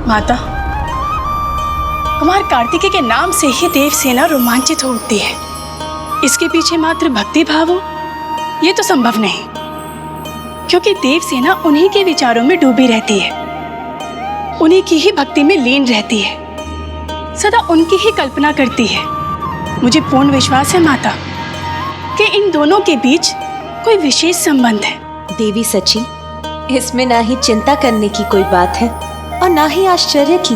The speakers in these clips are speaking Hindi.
माता, कुमार कार्तिकेय के नाम से ही देवसेना रोमांचित हो उठती है। इसके पीछे मात्र भक्ति भाव हो, ये तो संभव नहीं, क्योंकि देवसेना उन्हीं के विचारों में डूबी रहती है, उन्हीं की ही भक्ति में लीन रहती है, सदा उनकी ही कल्पना करती है। मुझे पूर्ण विश्वास है माता कि इन दोनों के बीच कोई विशेष संबंध है। देवी सची, इसमें ना ही चिंता करने की कोई बात है और ना ही आश्चर्य की,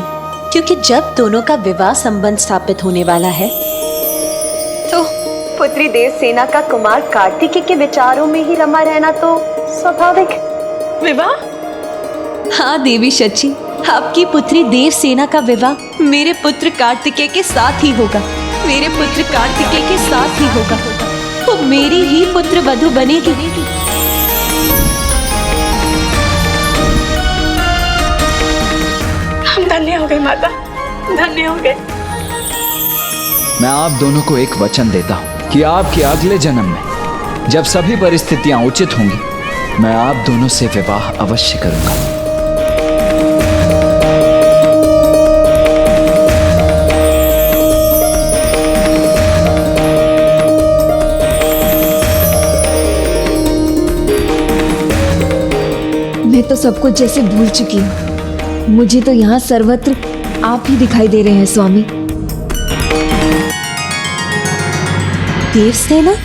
क्योंकि जब दोनों का विवाह संबंध स्थापित होने वाला है तो पुत्री देवसेना का कुमार कार्तिकेय के विचारों में ही रमा रहना तो स्वाभाविक। विवाह? हाँ देवी सची, आपकी पुत्री देवसेना का विवाह मेरे पुत्र कार्तिकेय के साथ ही होगा। मेरे पुत्र कार्तिकेय के साथ ही होगा। वो मेरी ही पुत्र वधू बनेगी। हम धन्य हो गए माता, धन्य हो गए। मैं आप दोनों को एक वचन देता हूँ कि आपके अगले जन्म में जब सभी परिस्थितियां उचित होंगी, मैं आप दोनों से विवाह अवश्य करूंगा। मैं तो सब कुछ जैसे भूल चुकी हूँ। मुझे तो यहाँ सर्वत्र आप ही दिखाई दे रहे हैं स्वामी। देवसेना?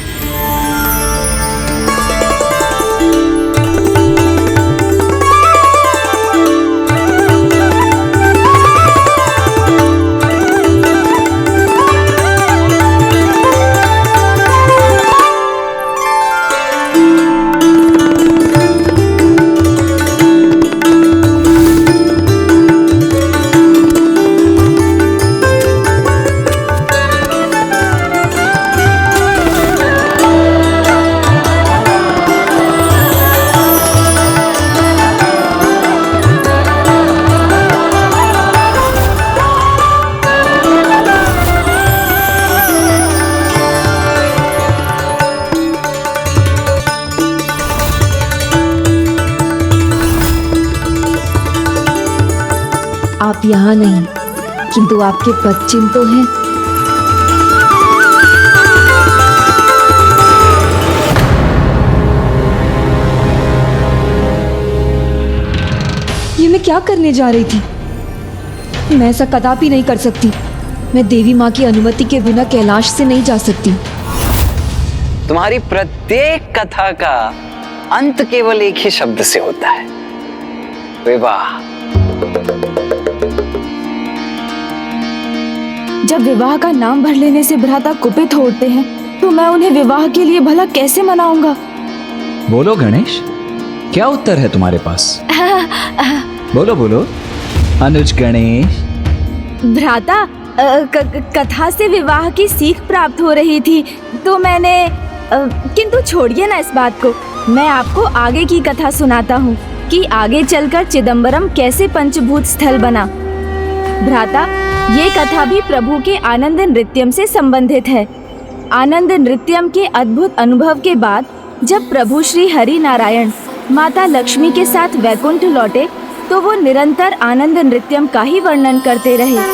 आप यहाँ नहीं, किंतु आपके पश्चिम तो हैं। ये मैं क्या करने जा रही थी? मैं ऐसा कदापि नहीं कर सकती। मैं देवी माँ की अनुमति के बिना कैलाश से नहीं जा सकती। तुम्हारी प्रत्येक कथा का अंत केवल एक ही शब्द से होता है, विवाह। जब विवाह का नाम भर लेने से भ्राता कुपित हो उठते हैं, तो मैं उन्हें विवाह के लिए भला कैसे मनाऊंगा? बोलो गणेश, क्या उत्तर है तुम्हारे पास? बोलो बोलो अनुज गणेश। भ्राता, कथा से विवाह की सीख प्राप्त हो रही थी, तो मैंने किंतु छोड़िए ना इस बात को। मैं आपको आगे की कथा सुनाता हूँ कि आगे चलकर चिदंबरम कैसे पंचभूत स्थल बना। भ्राता, ये कथा भी प्रभु के आनंद नृत्यम से संबंधित है। आनंद नृत्यम के अद्भुत अनुभव के बाद जब प्रभु श्री हरि नारायण माता लक्ष्मी के साथ वैकुंठ लौटे, तो वो निरंतर आनंद नृत्यम का ही वर्णन करते रहे,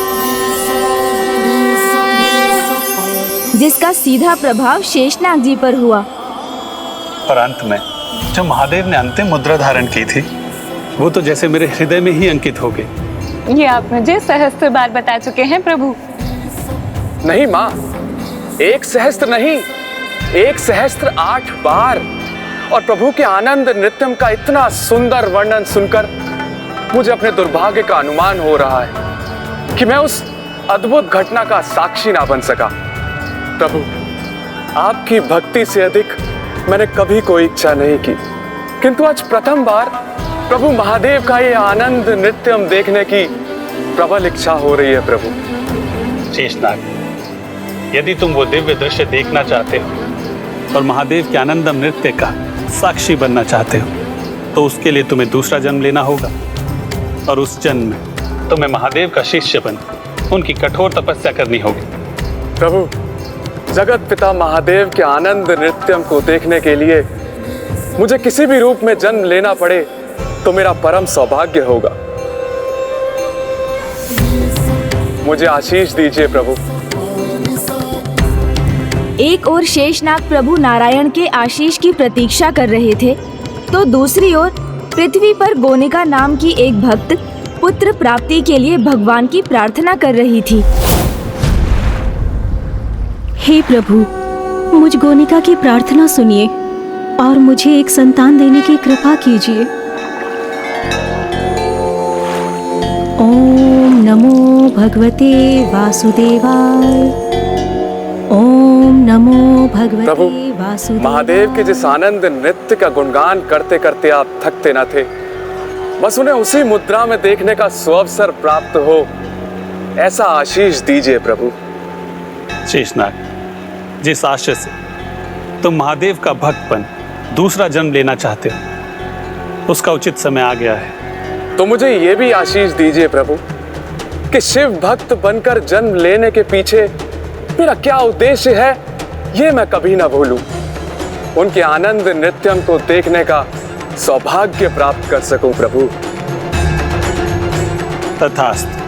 जिसका सीधा प्रभाव शेषनाग जी पर हुआ। और अंत में जो महादेव ने अंतिम मुद्रा धारण की थी, वो तो जैसे मेरे हृदय में ही अंकित हो गई। ये आप मुझे सहस्त्र बार बता चुके हैं प्रभु। नहीं माँ, एक सहस्त्र नहीं, 1,008 बार। और प्रभु के आनंद नृत्यम का इतना सुंदर वर्णन सुनकर मुझे अपने दुर्भाग्य का अनुमान हो रहा है कि मैं उस अद्भुत घटना का साक्षी ना बन सका। प्रभु, आपकी भक्ति से अधिक मैंने कभी कोई इच्छा नहीं की, किंतु आज प्रथम बार प्रभु महादेव का ये आनंद नृत्यम देखने की प्रबल इच्छा हो रही है। प्रभु शेषनाग, यदि तुम वो दिव्य दृश्य देखना चाहते हो और महादेव के आनंदम नृत्य का साक्षी बनना चाहते हो, तो उसके लिए तुम्हें दूसरा जन्म लेना होगा। और उस जन्म में तुम्हें महादेव का शिष्य बन उनकी कठोर तपस्या करनी होगी। प्रभु, जगत पिता महादेव के आनंद नृत्यम को देखने के लिए मुझे किसी भी रूप में जन्म लेना पड़े तो मेरा परम सौभाग्य होगा। मुझे आशीष दीजिए प्रभु। एक ओर शेषनाग प्रभु नारायण के आशीष की प्रतीक्षा कर रहे थे, तो दूसरी ओर पृथ्वी पर गोनिका नाम की एक भक्त पुत्र प्राप्ति के लिए भगवान की प्रार्थना कर रही थी। हे प्रभु, मुझ गोनिका की प्रार्थना सुनिए और मुझे एक संतान देने की कृपा कीजिए। ओम नमो भगवते वासुदेवाय। ओम नमो भगवते प्रभु, वासुदेवाय। महादेव के जिस आनंद नृत्य का गुणगान करते करते आप थकते न थे, बस उन्हें उसी मुद्रा में देखने का सुअवसर प्राप्त हो, ऐसा आशीष दीजिए प्रभु। शेषनाग, जिस आशय से तुम महादेव का भक्त बन दूसरा जन्म लेना चाहते हो, उसका उचित समय आ गया है। तो मुझे ये भी आशीष दीजिए प्रभु कि शिव भक्त बनकर जन्म लेने के पीछे मेरा क्या उद्देश्य है, ये मैं कभी ना भूलूं। उनके आनंद नृत्यम को देखने का सौभाग्य प्राप्त कर सकूं प्रभु। तथास्तु।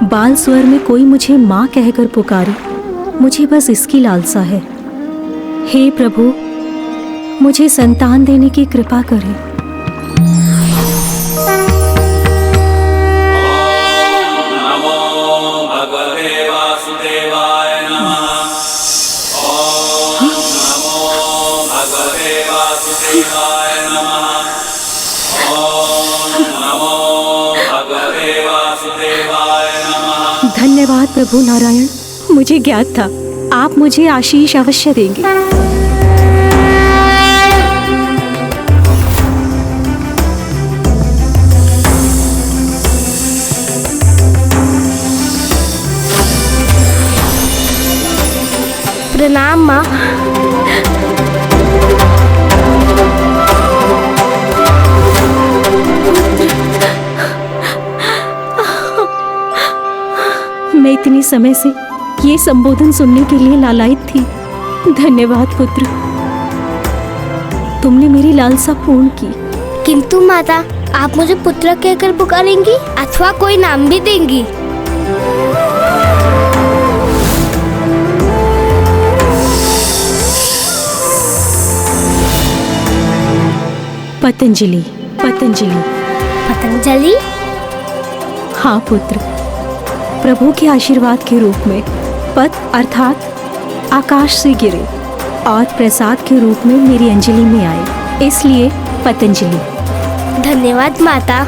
बाल स्वर में कोई मुझे माँ कहकर पुकारे, मुझे बस इसकी लालसा है। हे प्रभु, मुझे संतान देने की कृपा करें। धन्यवाद प्रभु नारायण, मुझे ज्ञात था आप मुझे आशीष अवश्य देंगे। प्रणाम माँ। मैं इतनी समय से ये संबोधन सुनने के लिए लालायित थी। धन्यवाद पुत्र, तुमने मेरी लालसा पूर्ण की। किंतु माता, आप मुझे पुत्र कहकर पुकारेंगी अथवा कोई नाम भी देंगी? पतंजलि। पतंजलि। पतंजलि? हाँ पुत्र, प्रभु के आशीर्वाद के रूप में पत अर्थात आकाश से गिरे और प्रसाद के रूप में मेरी अंजलि में आए, इसलिए पतंजलि। धन्यवाद माता।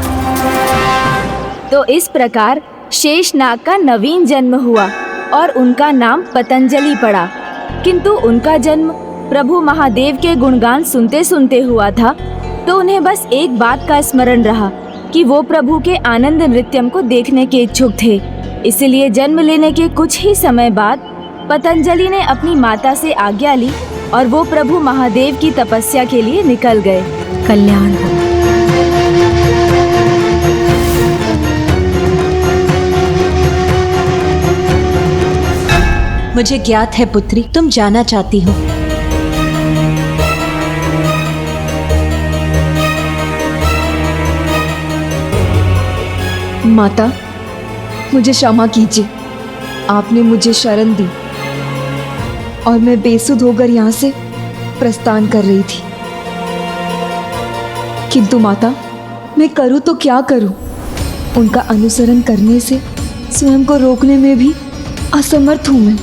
तो इस प्रकार शेषनाग का नवीन जन्म हुआ और उनका नाम पतंजलि पड़ा। किंतु उनका जन्म प्रभु महादेव के गुणगान सुनते सुनते हुआ था, तो उन्हें बस एक बात का स्मरण रहा कि वो प्रभु के आनंद नृत्यम को देखने के इच्छुक थे। इसलिए जन्म लेने के कुछ ही समय बाद पतंजलि ने अपनी माता से आज्ञा ली और वो प्रभु महादेव की तपस्या के लिए निकल गए। कल्याण हो। मुझे ज्ञात है पुत्री, तुम जाना चाहती हो। माता, मुझे क्षमा कीजिए, आपने मुझे शरण दी और मैं बेसुध होकर यहाँ से प्रस्थान कर रही थी। किंतु माता, मैं करूँ तो क्या करूँ? उनका अनुसरण करने से स्वयं को रोकने में भी असमर्थ हूँ मैं।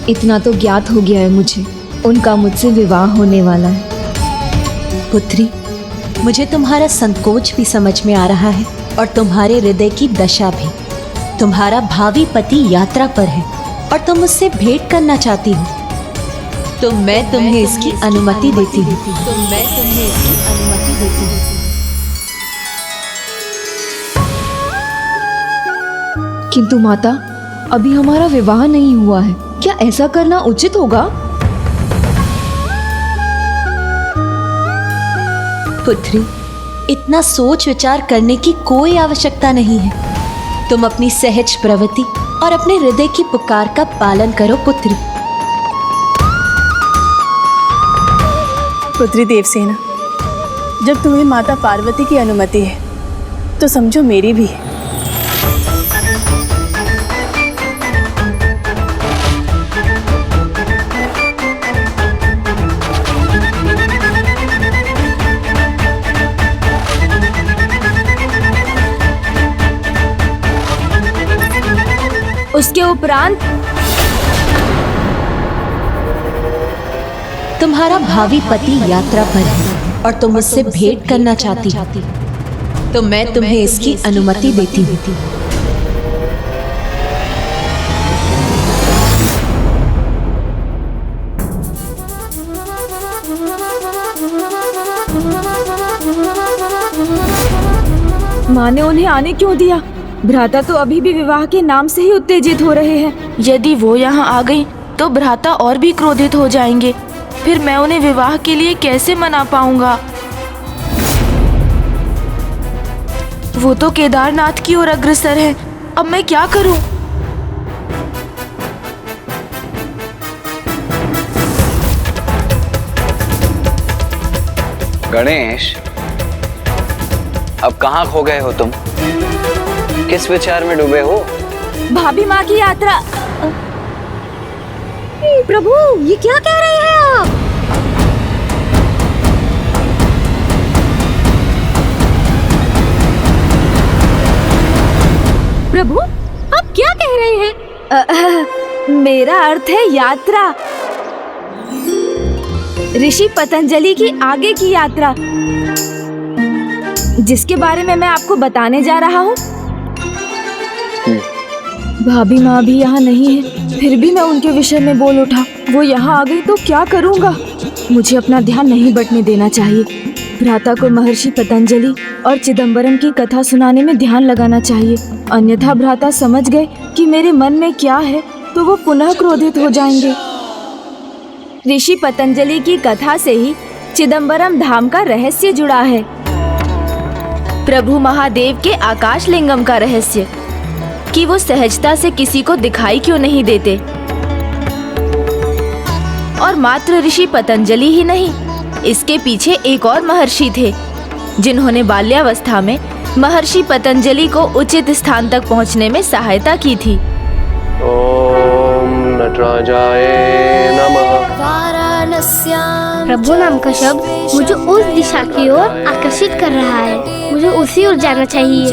इतना तो ज्ञात हो गया है मुझे, उनका मुझसे विवाह होने वाला है। पुत्री, मुझे तुम्हारा संकोच भी समझ में आ रहा है और तुम्हारे हृदय की दशा भी। तुम्हारा भावी पति यात्रा पर है और तुम उससे भेंट करना चाहती हो, तो मैं तुम्हें इसकी अनुमति देती हूँ। किंतु माता, अभी हमारा विवाह नहीं हुआ है, क्या ऐसा करना उचित होगा? पुत्री, इतना सोच विचार करने की कोई आवश्यकता नहीं है। तुम अपनी सहज प्रवृत्ति और अपने हृदय की पुकार का पालन करो पुत्री। पुत्री देवसेना, जब तुम्हें माता पार्वती की अनुमति है तो समझो मेरी भी है। उसके उपरांत तुम्हारा भावी पति यात्रा पर है और तुम उससे भेंट करना चाहती हो, तो मैं तुम्हें इसकी अनुमति देती हूँ। माँ ने उन्हें आने क्यों दिया? भ्राता तो अभी भी विवाह के नाम से ही उत्तेजित हो रहे हैं। यदि वो यहाँ आ गई तो भ्राता और भी क्रोधित हो जाएंगे। फिर मैं उन्हें विवाह के लिए कैसे मना पाऊंगा? वो तो केदारनाथ की ओर अग्रसर है। अब मैं क्या करूं? गणेश, अब कहाँ खो गए हो तुम? किस विचार में डूबे हो? भाभी माँ की यात्रा। प्रभु, ये क्या कह रहे हैं आप? प्रभु, आप क्या कह रहे हैं? मेरा अर्थ है यात्रा, ऋषि पतंजलि की आगे की यात्रा, जिसके बारे में मैं आपको बताने जा रहा हूँ। भाभी माँ भी यहाँ नहीं है, फिर भी मैं उनके विषय में बोल उठा। वो यहाँ आ गई तो क्या करूँगा? मुझे अपना ध्यान नहीं बटने देना चाहिए। भ्राता को महर्षि पतंजलि और चिदंबरम की कथा सुनाने में ध्यान लगाना चाहिए, अन्यथा भ्राता समझ गए कि मेरे मन में क्या है तो वो पुनः क्रोधित हो जाएंगे। ऋषि पतंजलि की कथा से ही चिदंबरम धाम का रहस्य जुड़ा है, प्रभु महादेव के आकाश लिंगम का रहस्य, कि वो सहजता से किसी को दिखाई क्यों नहीं देते। और मात्र ऋषि पतंजलि ही नहीं, इसके पीछे एक और महर्षि थे, जिन्होंने बाल्यावस्था में महर्षि पतंजलि को उचित स्थान तक पहुंचने में सहायता की थी। ओम नटराजाय नमः। प्रभु नाम का शब्द मुझे उस दिशा की ओर आकर्षित कर रहा है। मुझे उसी ओर जाना चाहिए।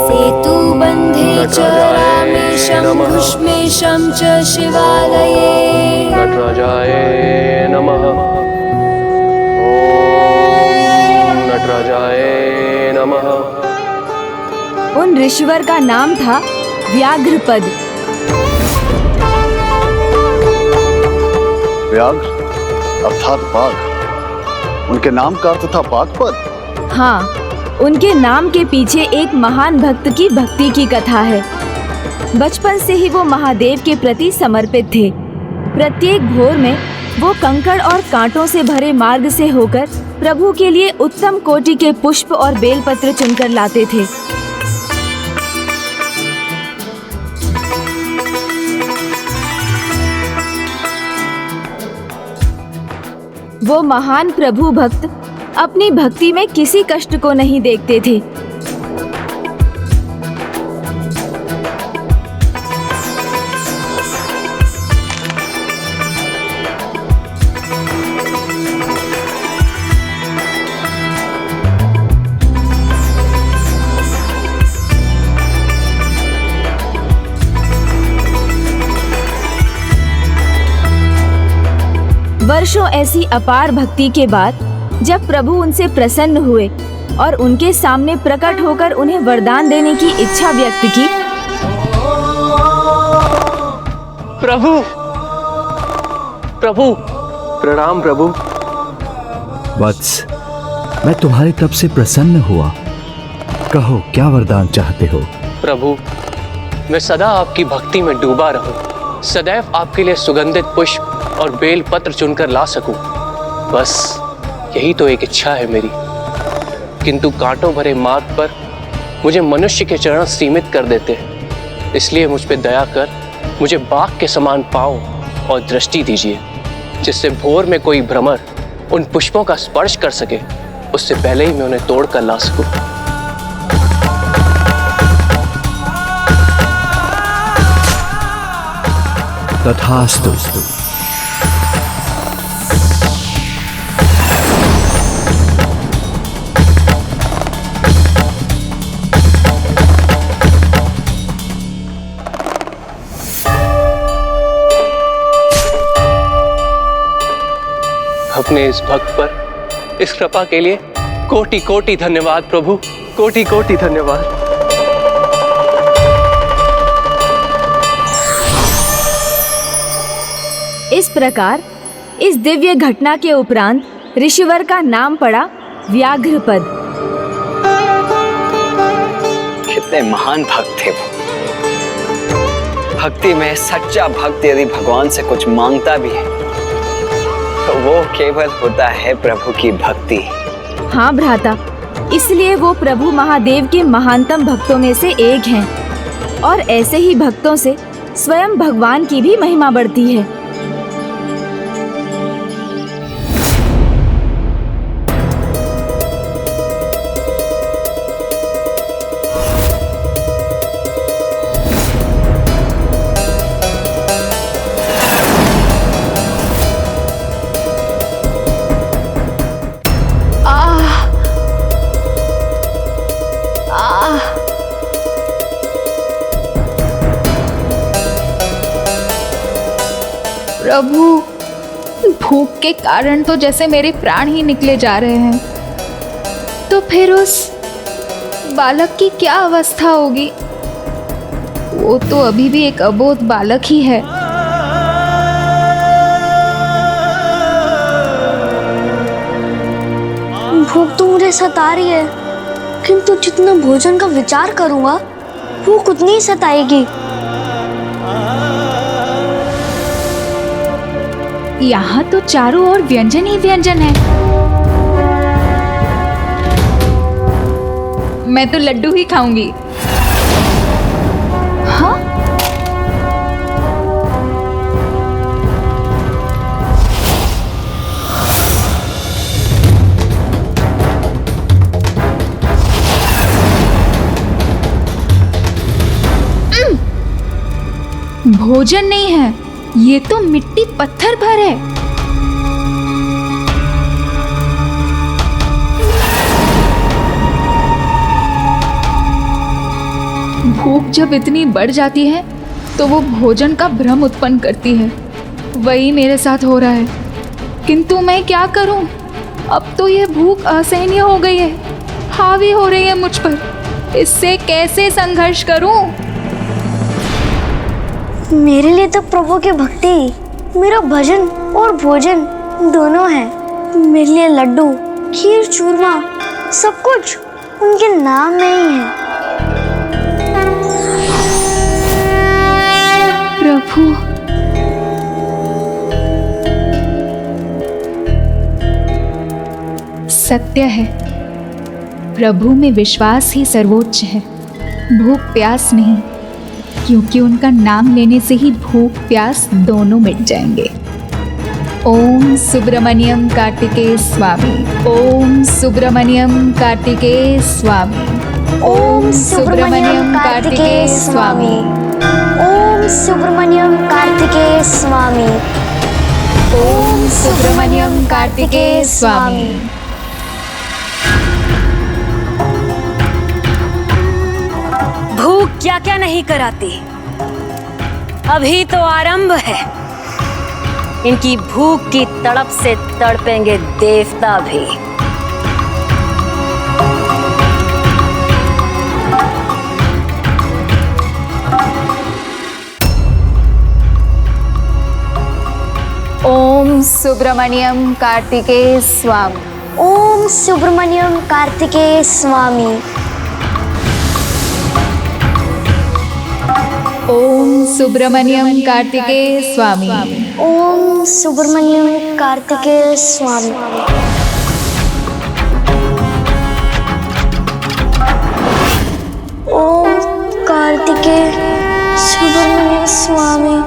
सेतु बंधे च रामेशं भुष्मेशं च शिवालये। नटराजाय नमः। ओम नटराजाय नमः। उन ऋषिवर का नाम था व्याघ्रपद। व्याघ्र अर्थात बाघ, उनके नाम का अर्थ था बाघपद। हाँ, उनके नाम के पीछे एक महान भक्त की भक्ति की कथा है। बचपन से ही वो महादेव के प्रति समर्पित थे। प्रत्येक भोर में वो कंकड़ और कांटों से भरे मार्ग से होकर प्रभु के लिए उत्तम कोटि के पुष्प और बेलपत्र चुनकर लाते थे। वो महान प्रभु भक्त अपनी भक्ति में किसी कष्ट को नहीं देखते थे। वर्षों ऐसी अपार भक्ति के बाद जब प्रभु उनसे प्रसन्न हुए और उनके सामने प्रकट होकर उन्हें वरदान देने की इच्छा व्यक्त की। प्रभु, प्रभु, प्रणाम प्रभु। वत्स, मैं तुम्हारे तब से प्रसन्न हुआ। कहो, क्या वरदान चाहते हो? प्रभु, मैं सदा आपकी भक्ति में डूबा रहूं, सदैव आपके लिए सुगंधित पुष्प और बेल पत्र चुनकर ला सकूं। बस यही तो एक इच्छा है मेरी। किंतु कांटों भरे मार्ग पर मुझे मनुष्य के चरण सीमित कर देते हैं। इसलिए मुझ पे दया कर मुझे बाघ के समान पाँव और दृष्टि दीजिए, जिससे भोर में कोई भ्रमर उन पुष्पों का स्पर्श कर सके, उससे पहले ही मैं उन्हें तोड़ कर ला सकूं। तथास्तु। अपने इस भक्त पर इस कृपा के लिए कोटि कोटि धन्यवाद प्रभु, कोटि कोटि धन्यवाद। इस प्रकार इस दिव्य घटना के उपरांत ऋषिवर का नाम पड़ा व्याघ्रपद। कितने महान भक्त थे वो। भक्ति में सच्चा भक्त यदि भगवान से कुछ मांगता भी है तो वो केवल होता है प्रभु की भक्ति। हाँ भ्राता, इसलिए वो प्रभु महादेव के महानतम भक्तों में से एक हैं और ऐसे ही भक्तों से स्वयं भगवान की भी महिमा बढ़ती है। प्रभु, भूख के कारण तो जैसे मेरे प्राण ही निकले जा रहे हैं, तो फिर उस बालक की क्या अवस्था होगी? वो तो अभी भी एक अबोध बालक ही है। भूख तो मुझे सता रही है, किंतु जितना भोजन का विचार करूंगा भूख उतनी ही सताएगी। यहाँ तो चारों ओर व्यंजन ही व्यंजन है। मैं तो लड्डू ही खाऊंगी। हाँ? भोजन नहीं है, ये तो मिट्टी पत्थर भर है। भूख जब इतनी बढ़ जाती है तो वो भोजन का भ्रम उत्पन्न करती है। वही मेरे साथ हो रहा है, किंतु मैं क्या करूं? अब तो ये भूख असहनीय हो गई है, हावी हो रही है मुझ पर। इससे कैसे संघर्ष करूं? मेरे लिए तो प्रभु की भक्ति, मेरा भजन और भोजन दोनों है। मेरे लिए लड्डू, खीर, चूरमा सब कुछ उनके नाम में ही है। प्रभु, सत्य है, प्रभु में विश्वास ही सर्वोच्च है, भूख प्यास नहीं, क्योंकि उनका नाम लेने से ही भूख प्यास दोनों मिट जाएंगे। ओम सुब्रमण्यम कार्तिकेय स्वामी, ओम सुब्रमण्यम कार्तिकेय स्वामी, ओम सुब्रमण्यम कार्तिकेय स्वामी, ओम सुब्रमण्यम कार्तिकेय स्वामी, ओम सुब्रमण्यम कार्तिकेय स्वामी। भूख क्या क्या नहीं कराती, अभी तो आरंभ है। इनकी भूख की तड़प से तड़पेंगे देवता भी। ओम सुब्रमण्यम कार्तिकेय स्वामी, ओम सुब्रमण्यम कार्तिकेय स्वामी, ओम सुब्रमण्यम कार्तिकेय स्वामी, ओम सुब्रमण्यम कार्तिकेय स्वामी, ओम कार्तिकेय सुब्रमण्यम स्वामी,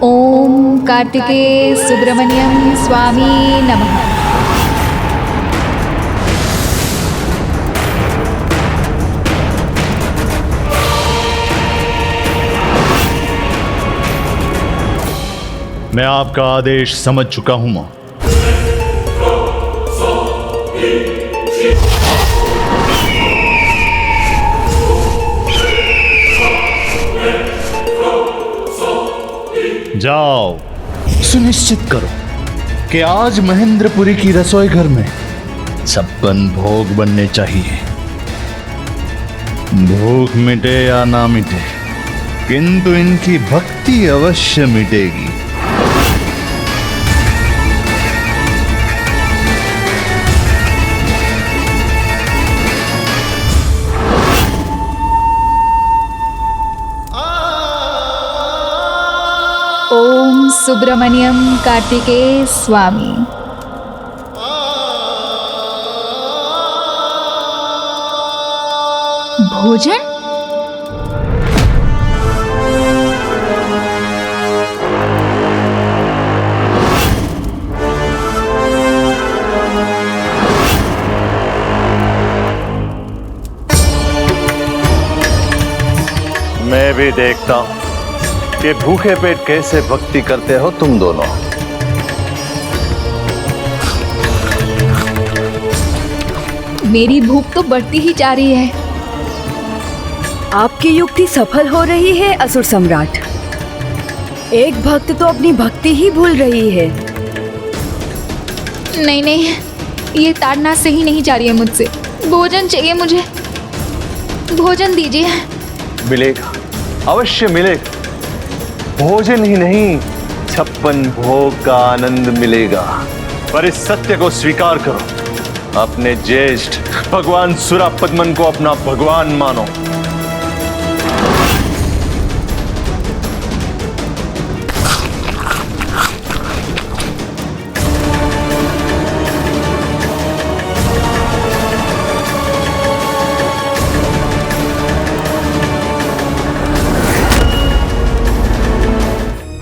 ओम कार्तिकेय सुब्रमण्यम स्वामी नमः। मैं आपका आदेश समझ चुका हूं मां। जाओ सुनिश्चित करो कि आज महेंद्रपुरी की रसोई घर में छप्पन भोग बनने चाहिए। भूख मिटे या ना मिटे, किंतु इनकी भक्ति अवश्य मिटेगी। ओम सुब्रमण्यम कार्तिकेय स्वामी। भोजन? मैं भी देखता हूं कि भूखे पेट कैसे भक्ति करते हो तुम दोनों। मेरी भूख तो बढ़ती ही जा रही है। आपकी युक्ति सफल हो रही है असुर सम्राट। एक भक्त तो अपनी भक्ति ही भूल रही है। नहीं नहीं, ये ताड़ना सही नहीं जा रही है मुझसे। भोजन चाहिए मुझे, भोजन दीजिए। मिलेगा, अवश्य मिलेगा। भोजन ही नहीं, 56 भोग का आनंद मिलेगा। पर इस सत्य को स्वीकार करो, अपने ज्येष्ठ भगवान सुरापद्मन को अपना भगवान मानो।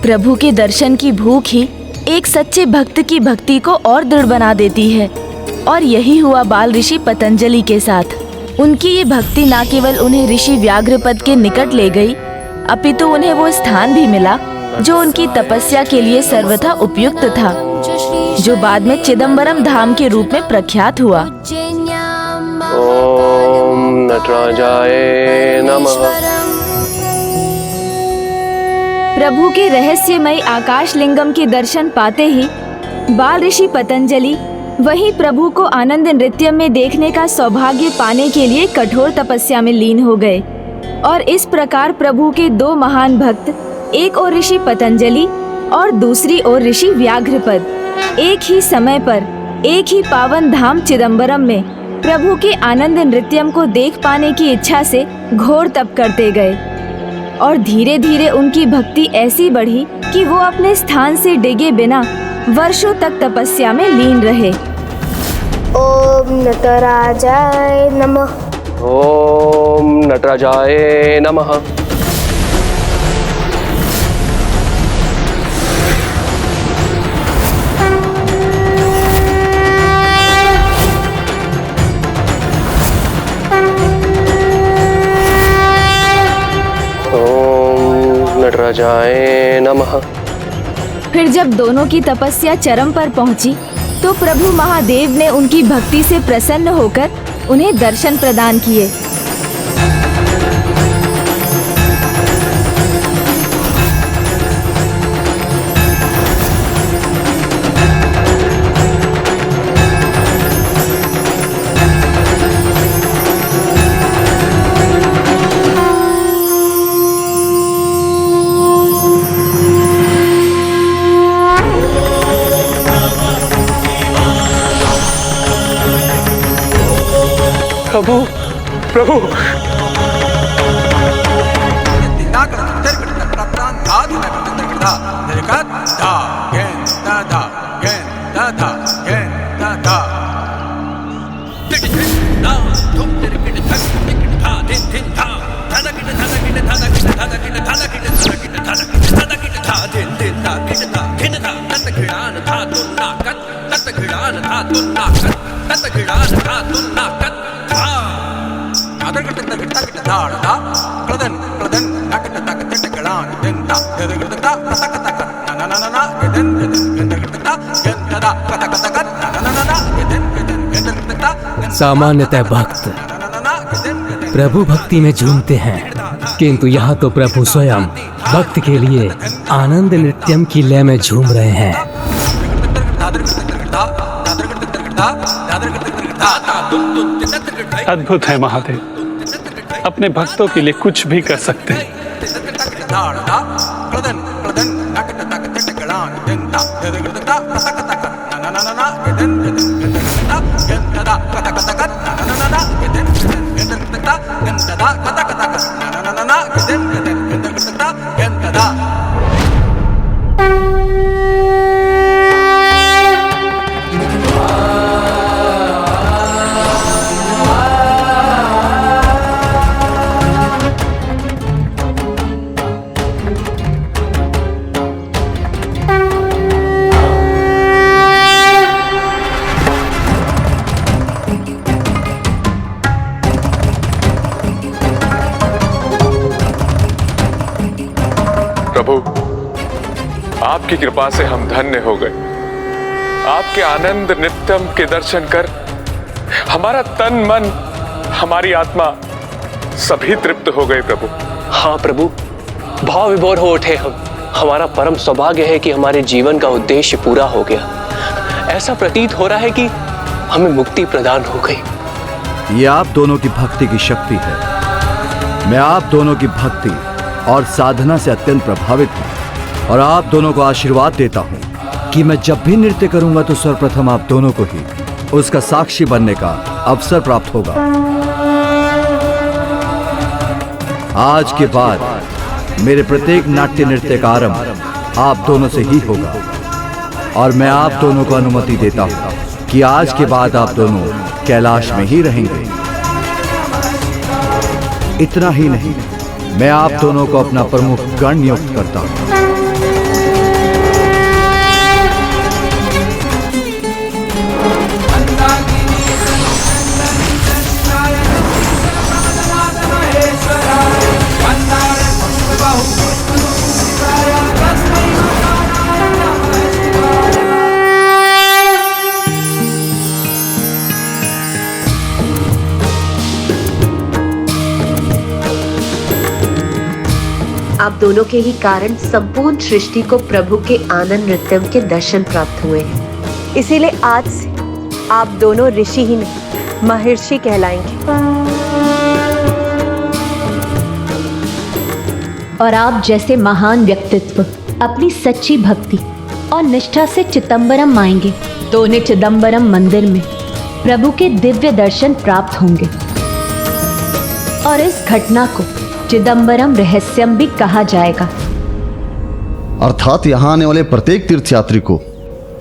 प्रभु के दर्शन की भूख ही एक सच्चे भक्त की भक्ति को और दृढ़ बना देती है। और यही हुआ बाल ऋषि पतंजलि के साथ। उनकी ये भक्ति न केवल उन्हें ऋषि व्याघ्रपद के निकट ले गई, अपितु उन्हें वो स्थान भी मिला जो उनकी तपस्या के लिए सर्वथा उपयुक्त था, जो बाद में चिदम्बरम धाम के रूप में प्रख्यात हुआ। ओम नटराजाय नमः। प्रभु के रहस्यमय आकाश लिंगम के दर्शन पाते ही बाल ऋषि पतंजलि वहीं प्रभु को आनंद नृत्य में देखने का सौभाग्य पाने के लिए कठोर तपस्या में लीन हो गए। और इस प्रकार प्रभु के दो महान भक्त, एक और ऋषि पतंजलि और दूसरी ओर ऋषि व्याघ्रपद, एक ही समय पर एक ही पावन धाम चिदम्बरम में प्रभु के आनंद नृत्यम को देख पाने की इच्छा से घोर तप करते गए। और धीरे धीरे उनकी भक्ति ऐसी बढ़ी कि वो अपने स्थान से डिगे बिना वर्षों तक तपस्या में लीन रहे। ओम नटराजाय नमः। ओम नटराजाय नमः। नटराजाय नमः। फिर जब दोनों की तपस्या चरम पर पहुंची तो प्रभु महादेव ने उनकी भक्ति से प्रसन्न होकर उन्हें दर्शन प्रदान किए। सामान्यतः भक्त प्रभु भक्ति में झूमते हैं, किंतु यहाँ तो प्रभु स्वयं भक्त के लिए आनंद नृत्यम की लय में झूम रहे हैं। अद्भुत है महादेव, अपने भक्तों के लिए कुछ भी कर सकते हैं। प्रभु, आपकी कृपा से हम धन्य हो गए। आपके आनंद नित्यम के दर्शन कर हमारा तन मन, हमारी आत्मा सभी तृप्त हो गए प्रभु। हाँ प्रभु, भाव विभोर हो उठे हम। हमारा परम सौभाग्य है कि हमारे जीवन का उद्देश्य पूरा हो गया। ऐसा प्रतीत हो रहा है कि हमें मुक्ति प्रदान हो गई। ये आप दोनों की भक्ति की शक्ति है। मैं आप दोनों की भक्ति और साधना से अत्यंत प्रभावित हूँ और आप दोनों को आशीर्वाद देता हूँ कि मैं जब भी नृत्य करूंगा तो सर्वप्रथम आप दोनों को ही उसका साक्षी बनने का अवसर प्राप्त होगा। आज के बाद मेरे प्रत्येक नाट्य नृत्य का आरंभ आप दोनों से ही होगा और मैं आप दोनों को अनुमति देता हूँ कि आज के बाद आप दोनों कैलाश में ही रहेंगे। इतना ही नहीं, मैं आप दोनों को अपना प्रमुख गण नियुक्त करता हूं। आप दोनों के ही कारण संपूर्ण सृष्टि को प्रभु के आनंद नृत्यम के दर्शन प्राप्त हुए हैं। इसीलिए आज से आप दोनों ऋषि ही नहीं, महर्षि कहलाएंगे। और आप जैसे महान व्यक्तित्व अपनी सच्ची भक्ति और निष्ठा से चिदंबरम आएंगे तो उन्हें चिदंबरम मंदिर में प्रभु के दिव्य दर्शन प्राप्त होंगे। और इस घटना को चिदंबरम रहस्यम भी कहा जाएगा। अर्थात यहाँ आने वाले प्रत्येक तीर्थयात्री को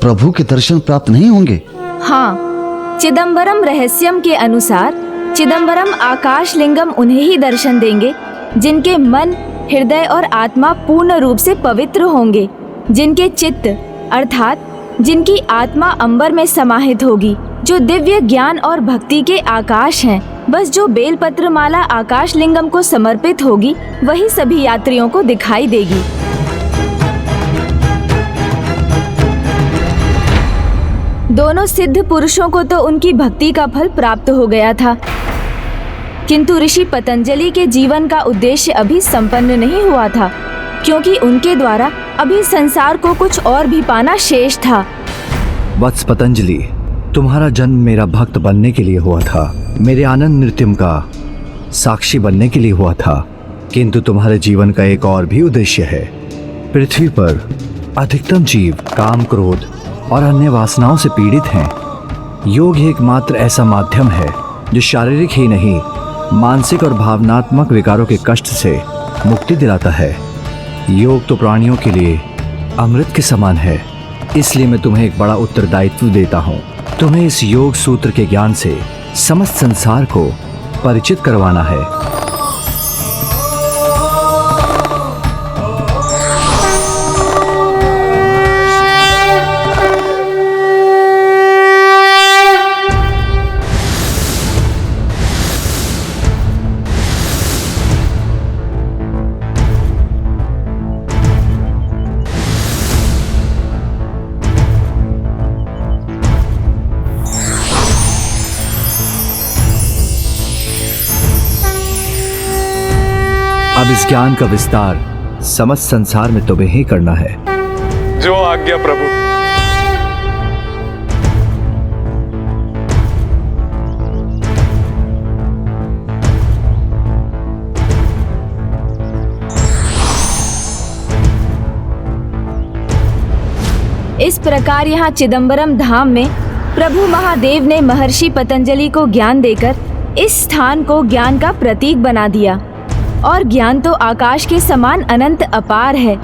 प्रभु के दर्शन प्राप्त नहीं होंगे। हाँ, चिदंबरम रहस्यम के अनुसार चिदंबरम आकाश लिंगम उन्हें ही दर्शन देंगे जिनके मन, हृदय और आत्मा पूर्ण रूप से पवित्र होंगे, जिनके चित्त अर्थात जिनकी आत्मा अंबर में समाहित होगी, जो दिव्य ज्ञान और भक्ति के आकाश हैं। बस जो बेलपत्र माला आकाश लिंगम को समर्पित होगी वही सभी यात्रियों को दिखाई देगी। दोनों सिद्ध पुरुषों को तो उनकी भक्ति का फल प्राप्त हो गया था, किंतु ऋषि पतंजलि के जीवन का उद्देश्य अभी संपन्न नहीं हुआ था, क्योंकि उनके द्वारा अभी संसार को कुछ और भी पाना शेष था। वत्स पतंजलि, तुम्हारा जन्म मेरा भक्त बनने के लिए हुआ था, मेरे आनंद नृत्यम का साक्षी बनने के लिए हुआ था, किंतु तुम्हारे जीवन का एक और भी उद्देश्य है। पृथ्वी पर अधिकतम जीव काम, क्रोध और अन्य वासनाओं से पीड़ित हैं। योग एकमात्र ऐसा माध्यम है जो शारीरिक ही नहीं, मानसिक और भावनात्मक विकारों के कष्ट से मुक्ति दिलाता है। योग तो प्राणियों के लिए अमृत के समान है। इसलिए मैं तुम्हें एक बड़ा उत्तरदायित्व देता हूँ। तुम्हें इस योग सूत्र के ज्ञान से समस्त संसार को परिचित करवाना है। अब इस ज्ञान का विस्तार समस्त संसार में तुम्हें ही करना है। जो आज्ञा प्रभु। इस प्रकार यहाँ चिदंबरम धाम में प्रभु महादेव ने महर्षि पतंजलि को ज्ञान देकर इस स्थान को ज्ञान का प्रतीक बना दिया। और ज्ञान तो आकाश के समान अनंत अपार है,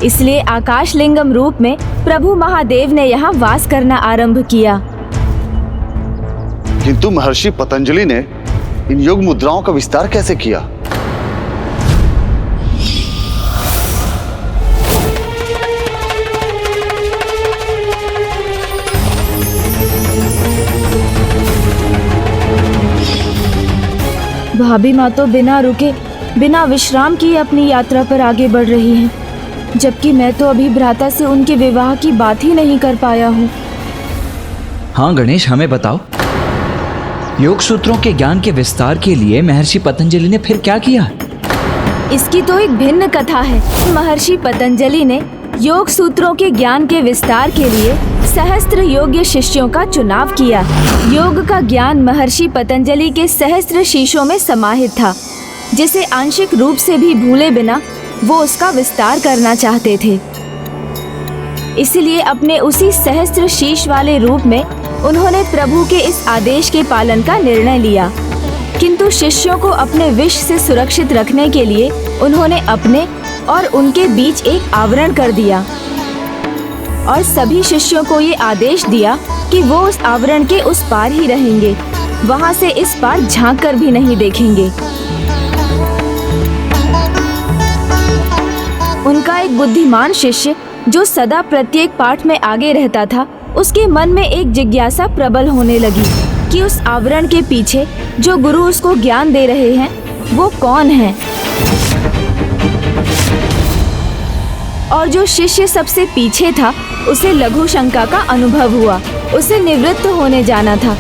इसलिए आकाश लिंगम रूप में प्रभु महादेव ने यहाँ वास करना आरंभ किया। किंतु महर्षि पतंजलि ने इन योग मुद्राओं का विस्तार कैसे किया? भाभी माँ तो बिना रुके बिना विश्राम किए अपनी यात्रा पर आगे बढ़ रही हैं, जबकि मैं तो अभी भ्राता से उनके विवाह की बात ही नहीं कर पाया हूँ। हाँ गणेश, हमें बताओ, योग सूत्रों के ज्ञान के विस्तार के लिए महर्षि पतंजलि ने फिर क्या किया? इसकी तो एक भिन्न कथा है। महर्षि पतंजलि ने योग सूत्रों के ज्ञान के विस्तार के लिए सहस्त्र योग्य शिष्यों का चुनाव किया। योग का ज्ञान महर्षि पतंजलि के सहस्त्र शीशों में समाहित था, जिसे आंशिक रूप से भी भूले बिना वो उसका विस्तार करना चाहते थे। इसलिए अपने उसी सहस्त्र शीश वाले रूप में उन्होंने प्रभु के इस आदेश के पालन का निर्णय लिया। किंतु शिष्यों को अपने विष से सुरक्षित रखने के लिए उन्होंने अपने और उनके बीच एक आवरण कर दिया और सभी शिष्यों को ये आदेश दिया कि वो उस आवरण के उस पार ही रहेंगे, वहां से इस पार झांक कर भी नहीं देखेंगे। उनका एक बुद्धिमान शिष्य जो सदा प्रत्येक पाठ में आगे रहता था, उसके मन में एक जिज्ञासा प्रबल होने लगी कि उस आवरण के पीछे जो गुरु उसको ज्ञान दे रहे हैं वो कौन है। और जो शिष्य सबसे पीछे था उसे लघु शंका का अनुभव हुआ। उसे निवृत्त होने जाना था।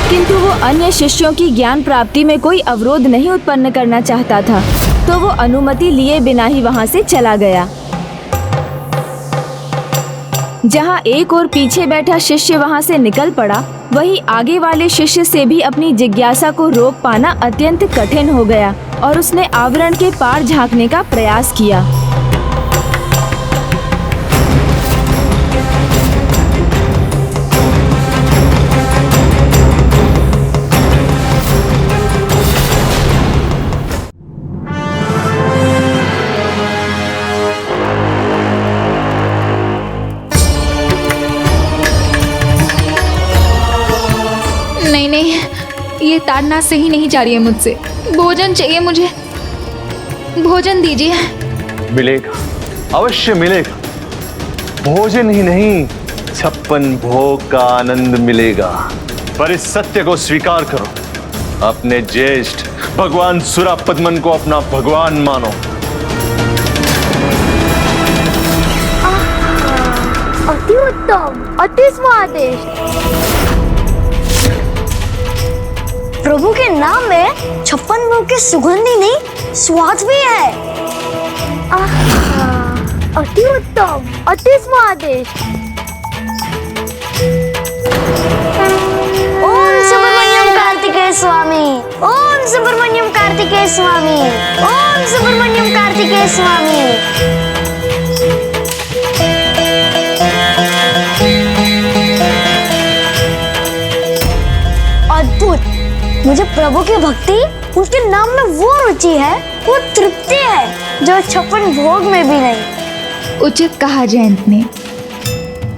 किंतु वो अन्य शिष्यों की ज्ञान प्राप्ति में कोई अवरोध नहीं उत्पन्न करना चाहता था, तो वो अनुमति लिए बिना ही वहां से चला गया। जहां एक और पीछे बैठा शिष्य वहां से निकल पड़ा, वहीं आगे वाले शिष्य से भी अपनी जिज्ञासा को रोक पाना अत्यंत कठिन हो गया और उसने आवरण के पार झांकने का प्रयास किया। नहीं, ये ताड़ना सही नहीं जा रही है मुझसे। भोजन चाहिए मुझे, भोजन दीजिए। मिलेगा, अवश्य मिलेगा। भोजन ही नहीं, 56 भोग का आनंद मिलेगा। पर इस सत्य को स्वीकार करो, अपने ज्येष्ठ भगवान सुरापद्मन को अपना भगवान मानो। अति उत्तम, अति स्वादिष्ट। प्रभु के नाम में 56 भोग की सुगंधी नहीं, स्वाद भी है। अति उत्तम, अति स्वादिष्ट। ओम सुब्रमण्यम कार्तिकेय स्वामी, ओम सुब्रमण्यम कार्तिकेय स्वामी, ओम सुब्रमण्यम कार्तिकेय स्वामी। अद्भुत। मुझे प्रभु की भक्ति, उसके नाम में वो रुचि है, वो तृप्ति है जो 56 भोग में भी नहीं। उचित कहा जयंत ने।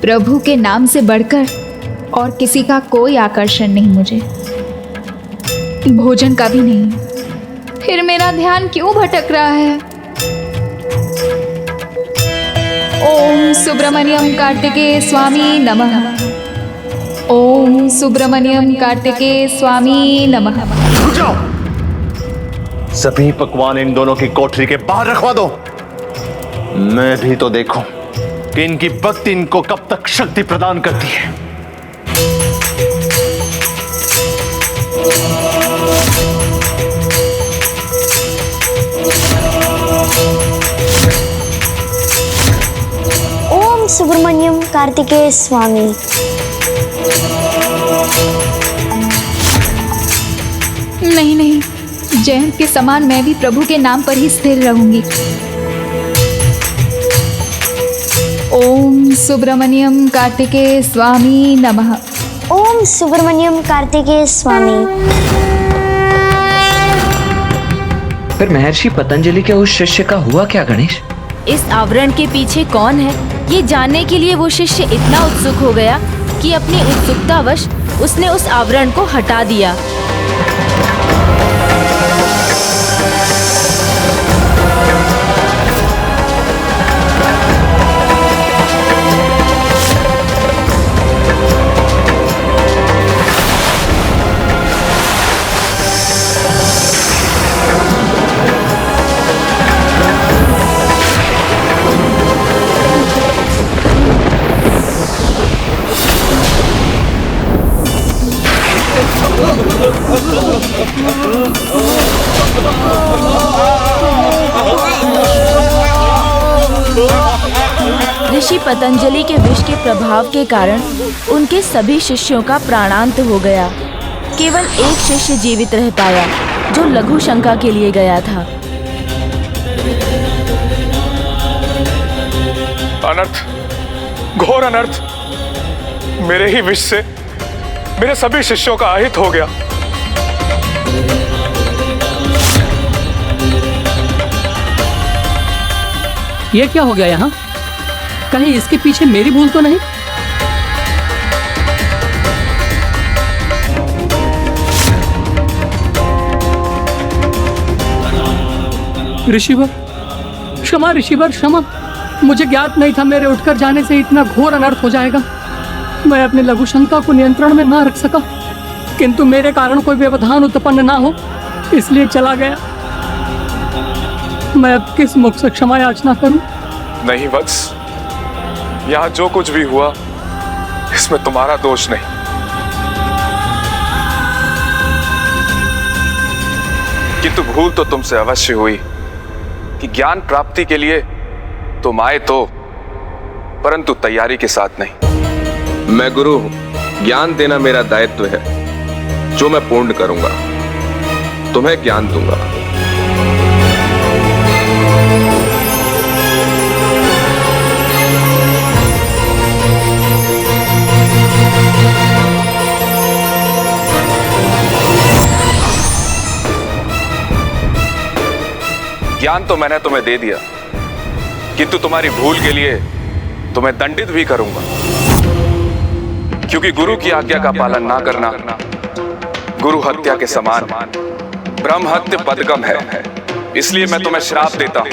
प्रभु के नाम से बढ़कर और किसी का कोई आकर्षण नहीं मुझे, भोजन का भी नहीं। फिर मेरा ध्यान क्यों भटक रहा है? ओम सुब्रमण्यम कार्तिकेय स्वामी नमः। ओम सुब्रमण्यम कार्तिकेय स्वामी नमः। रुक जाओ, सभी पकवान इन दोनों की कोठरी के बाहर रखवा दो। मैं भी तो देखूं कि इनकी भक्ति इनको कब तक शक्ति प्रदान करती है। कार्तिकेय स्वामी। नहीं नहीं, जयंत के समान मैं भी प्रभु के नाम पर ही स्थिर रहूंगी। ओम सुब्रमण्यम कार्तिकेय स्वामी नमः। ओम सुब्रमण्यम कार्तिकेय स्वामी। फिर महर्षि पतंजलि के उस शिष्य का हुआ क्या गणेश? इस आवरण के पीछे कौन है, ये जानने के लिए वो शिष्य इतना उत्सुक हो गया कि अपनी उत्सुकतावश उसने उस आवरण को हटा दिया। ऋषि पतंजलि के विष के प्रभाव के कारण उनके सभी शिष्यों का प्राणांत हो गया। केवल एक शिष्य जीवित रह पाया जो लघु शंका के लिए गया था। अनर्थ, घोर अनर्थ। मेरे ही विष से मेरे सभी शिष्यों का अहित हो गया। ये क्या हो गया यहाँ? कहीं इसके पीछे मेरी भूल तो नहीं? ऋषिवर क्षमा, ऋषिवर क्षमा। मुझे ज्ञात नहीं था मेरे उठकर जाने से इतना घोर अनर्थ हो जाएगा। मैं अपने लघु शंका को नियंत्रण में ना रख सका, किंतु मेरे कारण कोई व्यवधान उत्पन्न ना हो इसलिए चला गया। मैं अब किस मुख से क्षमा याचना करूं? नहीं वत्स, यहां जो कुछ भी हुआ इसमें तुम्हारा दोष नहीं। किंतु भूल तो तुमसे अवश्य हुई कि ज्ञान प्राप्ति के लिए तुम आए तो, परंतु तैयारी के साथ नहीं। मैं गुरु हूं, ज्ञान देना मेरा दायित्व है, जो मैं पूर्ण करूंगा। तुम्हें ज्ञान दूंगा। ज्ञान तो मैंने तुम्हें दे दिया, किंतु तुम्हारी भूल के लिए तुम्हें दंडित भी करूंगा, क्योंकि गुरु की आज्ञा का पालन ना करना गुरु हत्या के समान ब्रह्म हत्या पदगम है। इसलिए मैं तुम्हें श्राप देता हूं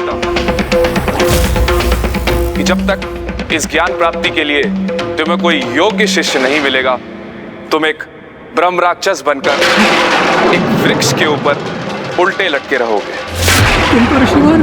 कि जब तक इस ज्ञान प्राप्ति के लिए तुम्हें कोई योग्य शिष्य नहीं मिलेगा, तुम एक ब्रह्म राक्षस बनकर एक वृक्ष के ऊपर उल्टे लटके रहोगे। किंतु ऋषिवर,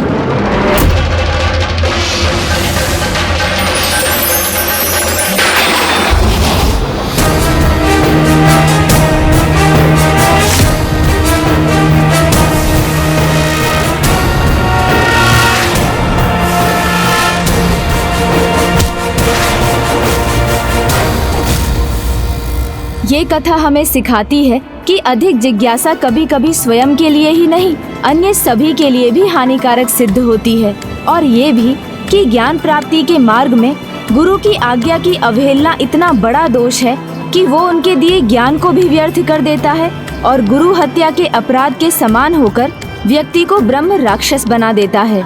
ये कथा हमें सिखाती है कि अधिक जिज्ञासा कभी कभी स्वयं के लिए ही नहीं, अन्य सभी के लिए भी हानिकारक सिद्ध होती है। और ये भी कि ज्ञान प्राप्ति के मार्ग में गुरु की आज्ञा की अवहेलना इतना बड़ा दोष है कि वो उनके दिए ज्ञान को भी व्यर्थ कर देता है और गुरु हत्या के अपराध के समान होकर व्यक्ति को ब्रह्म राक्षस बना देता है।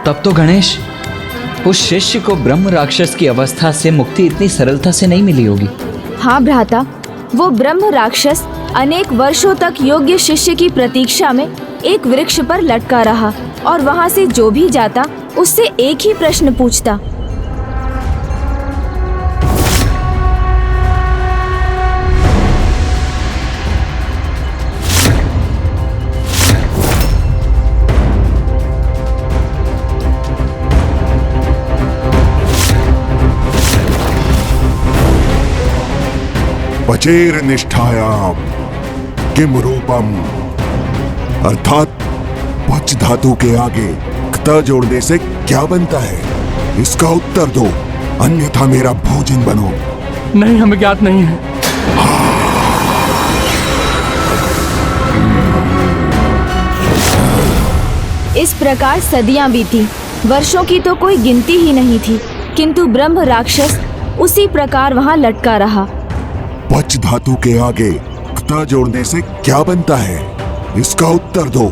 तब तो गणेश, उस शिष्य को ब्रह्म राक्षस की अवस्था से मुक्ति इतनी सरलता से नहीं मिली होगी। हाँ भ्राता, वो ब्रह्म राक्षस अनेक वर्षों तक योग्य शिष्य की प्रतीक्षा में एक वृक्ष पर लटका रहा और वहां से जो भी जाता उससे एक ही प्रश्न पूछता। पचेर निष्ठायाम किम रूपम, अर्थात पच धातु के आगे क्त जोड़ने से क्या बनता है, इसका उत्तर दो अन्यथा मेरा भोजन बनो। नहीं, हमें ज्ञात नहीं है। इस प्रकार सदियां बीती, वर्षों की तो कोई गिनती ही नहीं थी, किंतु ब्रह्म राक्षस उसी प्रकार वहां लटका रहा। पच धातु के आगे क्ता जोड़ने से क्या बनता है? इसका उत्तर दो,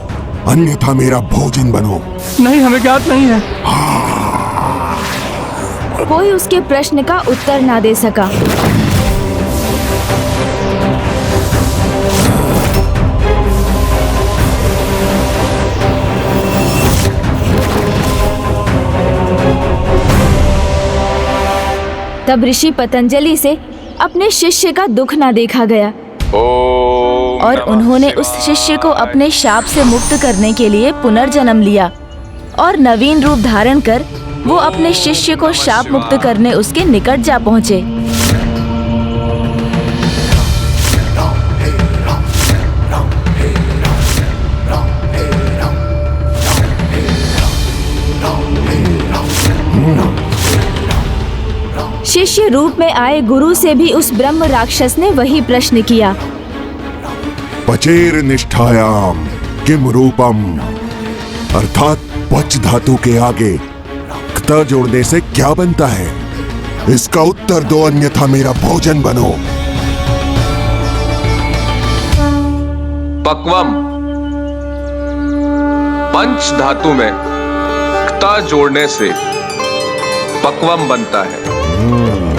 अन्यथा मेरा भोजन बनो। नहीं, हमें ज्ञात नहीं है। कोई उसके प्रश्न का उत्तर ना दे सका। तब ऋषि पतंजलि से अपने शिष्य का दुख ना देखा गया और उन्होंने उस शिष्य को अपने शाप से मुक्त करने के लिए पुनर्जन्म लिया और नवीन रूप धारण कर वो अपने शिष्य को शाप मुक्त करने उसके निकट जा पहुँचे। शिष्य रूप में आए गुरु से भी उस ब्रह्म राक्षस ने वही प्रश्न किया। पचेर निष्ठायाम किम रूपम, अर्थात पच धातु के आगे क्ता जोड़ने से क्या बनता है? इसका उत्तर दो, अन्यथा मेरा भोजन बनो। पक्वम, पंच धातु में क्ता जोड़ने से पक्वम बनता है।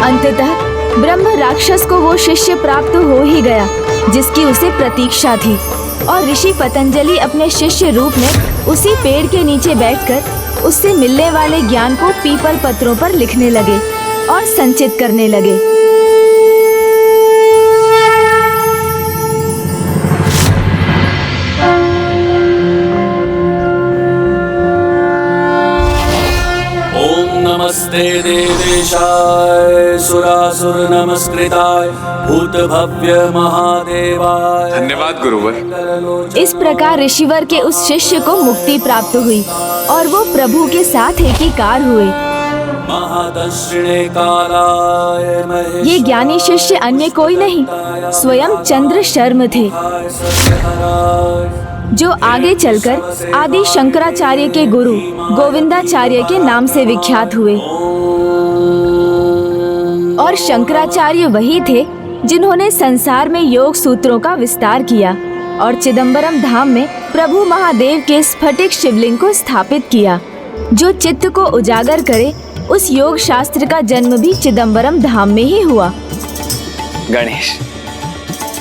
अंततः ब्रह्म राक्षस को वो शिष्य प्राप्त हो ही गया जिसकी उसे प्रतीक्षा थी और ऋषि पतंजलि अपने शिष्य रूप में उसी पेड़ के नीचे बैठकर उससे मिलने वाले ज्ञान को पीपल पत्रों पर लिखने लगे और संचित करने लगे। नमस्ते देवेशाय सुरासुर नमस्कृताय भूत भव्य महादेवाय। धन्यवाद गुरुवर। इस प्रकार ऋषिवर के उस शिष्य को मुक्ति प्राप्त हुई और वो प्रभु के साथ एकीकार हुए। ये ज्ञानी शिष्य अन्य कोई नहीं, स्वयं चंद्र शर्म थे, जो आगे चलकर आदि शंकराचार्य के गुरु गोविंदाचार्य के नाम से विख्यात हुए। और शंकराचार्य वही थे जिन्होंने संसार में योग सूत्रों का विस्तार किया और चिदंबरम धाम में प्रभु महादेव के स्फटिक शिवलिंग को स्थापित किया, जो चित्त को उजागर करे। उस योग शास्त्र का जन्म भी चिदंबरम धाम में ही हुआ। गणेश,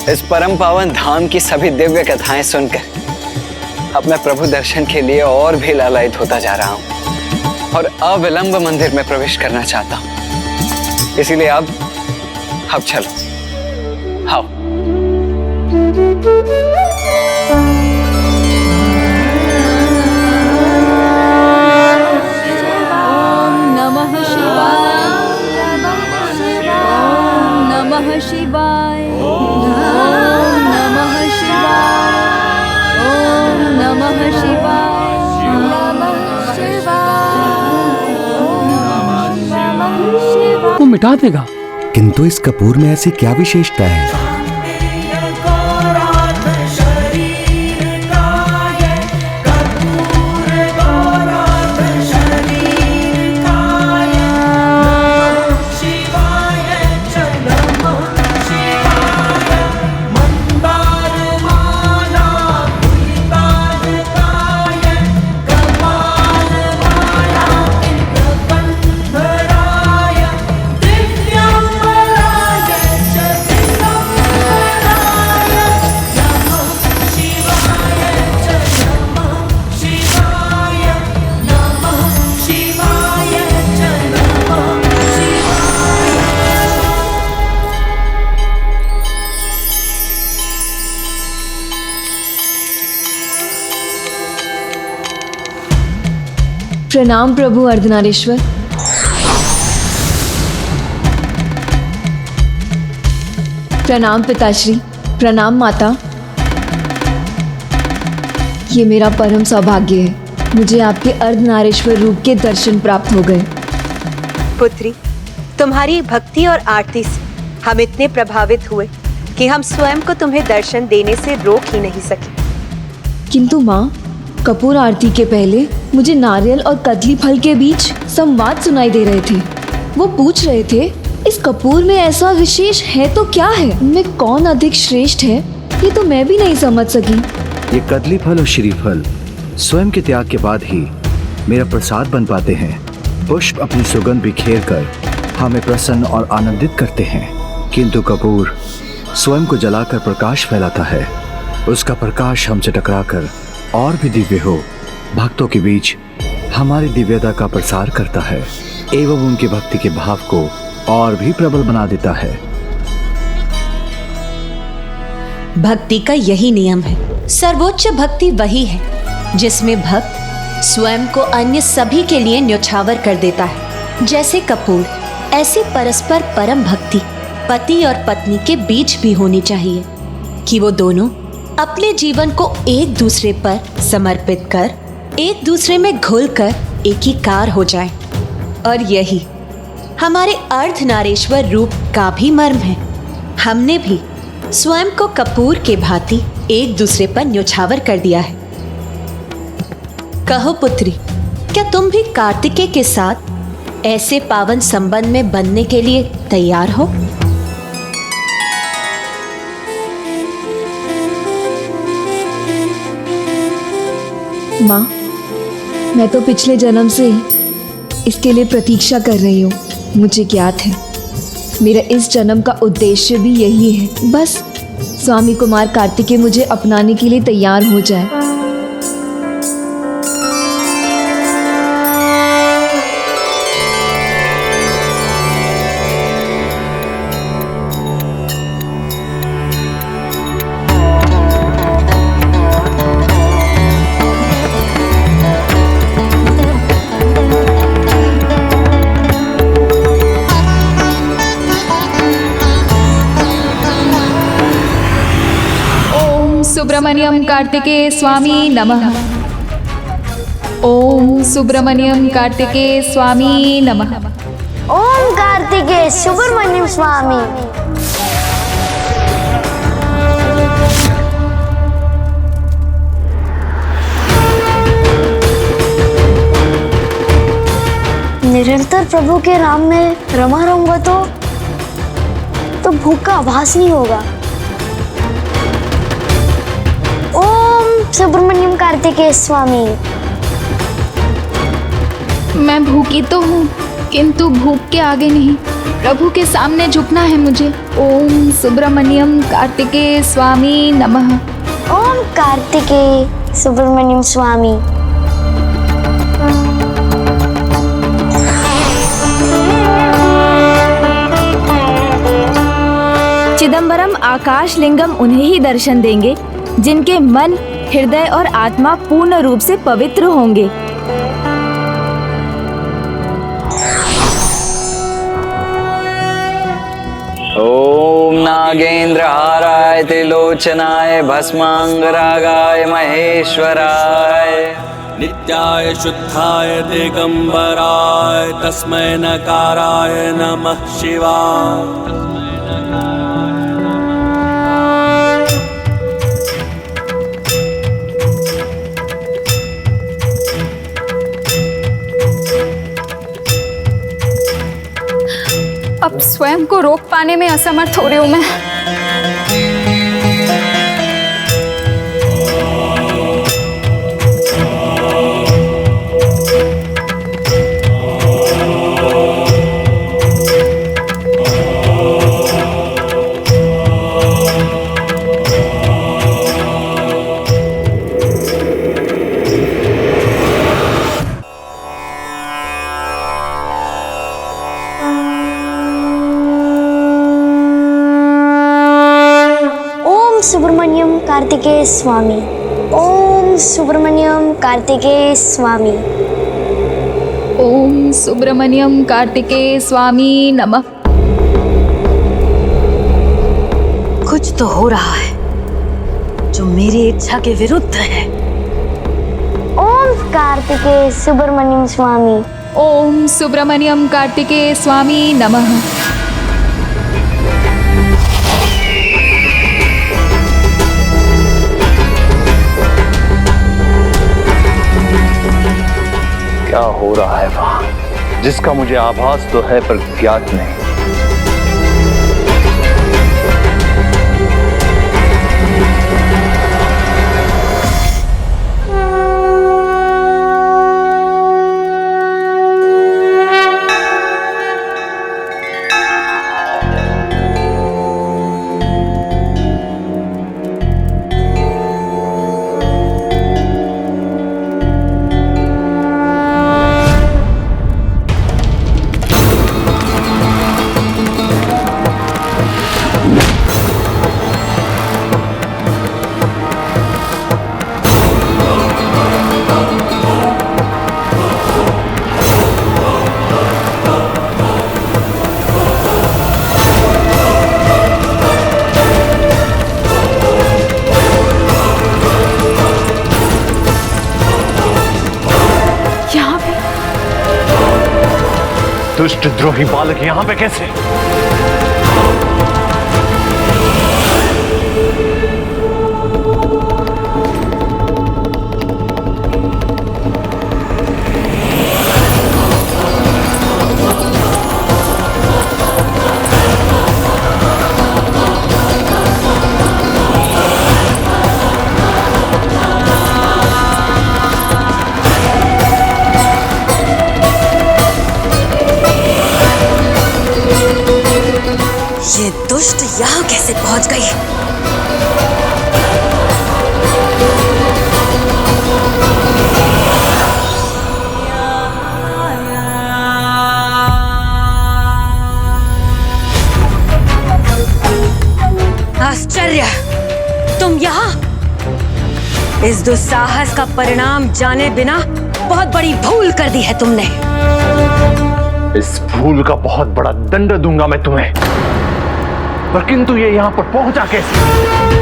इस परम पावन धाम की सभी दिव्य कथाएं सुनकर अब मैं प्रभु दर्शन के लिए और भी लालायित होता जा रहा हूँ और अविलंब मंदिर में प्रवेश करना चाहता हूँ। इसीलिए अब चलो, आओ। नमः शिवाय, नमः शिवाय, नमः शिवाय, नमः शिवाय, नमः शिवाय। वो मिटा देगा। किंतु इस कपूर में ऐसी क्या विशेषता है? प्रणाम प्रभु अर्धनारीश्वर। प्रणाम पिताश्री, प्रणाम माता। ये मेरा परम सौभाग्य है, मुझे आपके अर्धनारीश्वर रूप के दर्शन प्राप्त हो गए। पुत्री, तुम्हारी भक्ति और आरती से हम इतने प्रभावित हुए कि हम स्वयं को तुम्हें दर्शन देने से रोक ही नहीं सके। किंतु माँ, कपूर आरती के पहले मुझे नारियल और कदली फल के बीच संवाद सुनाई दे रहे थे। वो पूछ रहे थे, इस कपूर में ऐसा विशेष है तो क्या है? उनमें कौन अधिक श्रेष्ठ है, ये तो मैं भी नहीं समझ सकी। ये कदली फल और श्रीफल स्वयं के त्याग के बाद ही मेरा प्रसाद बन पाते हैं। पुष्प अपनी सुगंध बिखेर कर हमें प्रसन्न और आनंदित करते हैं, किंतु कपूर स्वयं को जलाकर प्रकाश फैलाता है। उसका प्रकाश हमसे टकराकर और भी दिव्य हो, भक्तों के बीच हमारी दिव्यता का प्रसार करता है एवं उनकी भक्ति के भाव को और भी प्रबल बना देता है। भक्ति का यही नियम है। सर्वोच्च भक्ति वही है जिसमें भक्त स्वयं को अन्य सभी के लिए न्यौछावर कर देता है। जैसे कपूर, ऐसे परस्पर परम भक्ति पति और पत्नी के बीच भी होनी चाहिए कि वो दोनों अपने जीवन को एक दूसरे पर समर्पित कर एक दूसरे में घुलकर एकीकार हो जाए। और यही हमारे अर्धनारीश्वर रूप का भी मर्म है। हमने भी स्वयं को कपूर के भांति एक दूसरे पर न्यौछावर कर दिया है। कहो पुत्री, क्या तुम भी कार्तिकेय के साथ ऐसे पावन संबंध में बनने के लिए तैयार हो? माँ, मैं तो पिछले जन्म से ही इसके लिए प्रतीक्षा कर रही हूँ। मुझे ज्ञात है मेरा इस जन्म का उद्देश्य भी यही है, बस स्वामी कुमार कार्तिकेय मुझे अपनाने के लिए तैयार हो जाए। सुब्रमण्यम कार्तिकेय स्वामी नमः। ओम सुब्रमण्यम कार्तिकेय स्वामी नमः। ओम कार्तिकेय सुब्रमण्यम स्वामी। निरंतर प्रभु के नाम में रमा रहूंगा तो भूख का आभास नहीं होगा। ओम सुब्रमण्यम कार्तिकेय स्वामी। मैं भूखी तो हूँ, किंतु भूख के आगे नहीं, प्रभु के सामने झुकना है मुझे। ओम सुब्रमण्यम कार्तिकेय स्वामी नमः। ओम कार्तिकेय सुब्रमण्यम स्वामी। चिदंबरम आकाश लिंगम उन्हें ही दर्शन देंगे जिनके मन, हृदय और आत्मा पूर्ण रूप से पवित्र होंगे। ओम नागेंद्रहाराय त्रिलोचनाय भस्मांगरागाय महेश्वराय नित्याय शुद्धाय दिगंबराय तस्मै नकाराय नमः शिवाय। अब स्वयं को रोक पाने में असमर्थ हो रही हूं मैं। सुब्रमण्यम कार्तिकेय स्वामी। ओम सुब्रमण्यम कार्तिकेय स्वामी। ओम सुब्रमण्यम कार्तिकेय स्वामी नमः। कुछ तो हो रहा है जो मेरी इच्छा के विरुद्ध है। ओम कार्तिकेय सुब्रमण्यम स्वामी। ओम सुब्रमण्यम कार्तिकेय स्वामी नमः। क्या हो रहा है वहां, जिसका मुझे आभास तो है पर ज्ञात नहीं। दुष्ट द्रोही बालक यहां पे कैसे? ये दुष्ट यहाँ कैसे पहुंच गई? आश्चर्य, तुम यहाँ? इस दुस्साहस का परिणाम जाने बिना बहुत बड़ी भूल कर दी है तुमने। इस भूल का बहुत बड़ा दंड दूंगा मैं तुम्हें, पर किंतु ये यहां पर पहुंचा कैसे?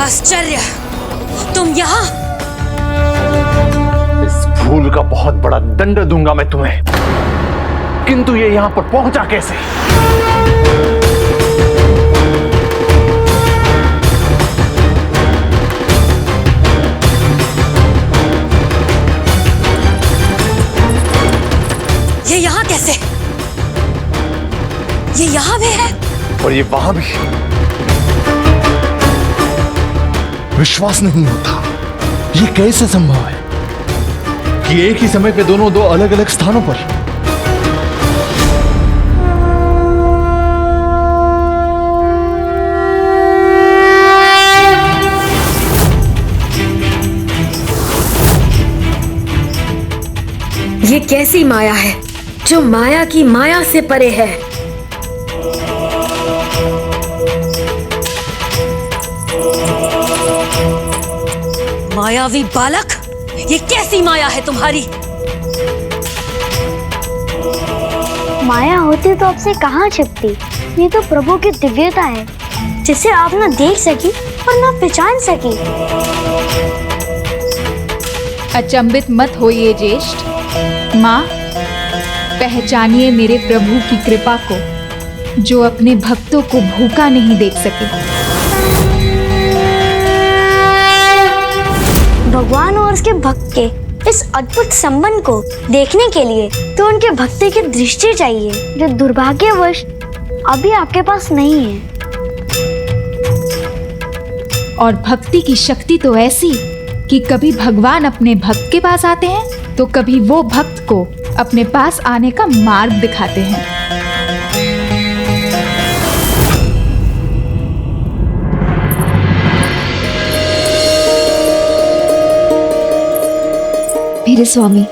आश्चर्य, तुम यहाँ? इस भूल का बहुत बड़ा दंड दूंगा मैं तुम्हें, किंतु ये यहां पर पहुंचा कैसे? ये यहाँ कैसे? ये यहाँ भी है और ये वहां भी। विश्वास नहीं होता, ये कैसे संभव है कि एक ही समय पे दोनों दो अलग अलग स्थानों पर? ये कैसी माया है जो माया की माया से परे है? मायावी बालक, ये कैसी माया है तुम्हारी? माया होती तो आपसे कहाँ छिपती? ये तो प्रभु की दिव्यता है, जिसे आप न देख सकी और न पहचान सकी। अचंभित मत होइए ज्येष्ठ। माँ, पहचानिए मेरे प्रभु की कृपा को, जो अपने भक्तों को भूखा नहीं देख सके। भगवान और उसके भक्त के इस अद्भुत संबंध को देखने के लिए तो उनके भक्ति की दृष्टि चाहिए, जो दुर्भाग्यवश अभी आपके पास नहीं है। और भक्ति की शक्ति तो ऐसी कि कभी भगवान अपने भक्त के पास आते हैं तो कभी वो भक्त को अपने पास आने का मार्ग दिखाते हैं। मेरे स्वामी,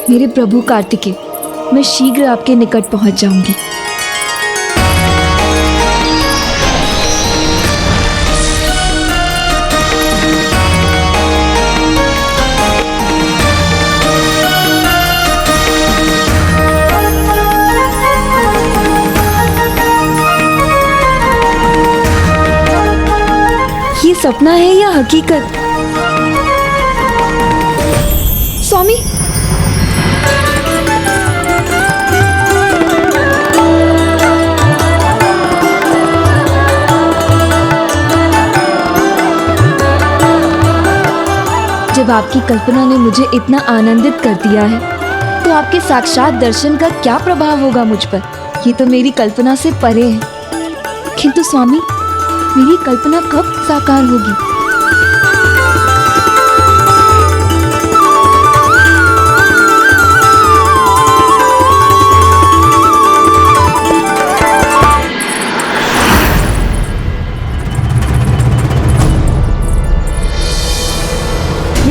मेरे प्रभु कार्तिकेय, मैं शीघ्र आपके निकट पहुंच जाऊंगी। ये सपना है या हकीकत? स्वामी, जब आपकी कल्पना ने मुझे इतना आनंदित कर दिया है तो आपके साक्षात दर्शन का क्या प्रभाव होगा मुझ पर? ये तो मेरी कल्पना से परे है। किंतु स्वामी, मेरी कल्पना कब साकार होगी?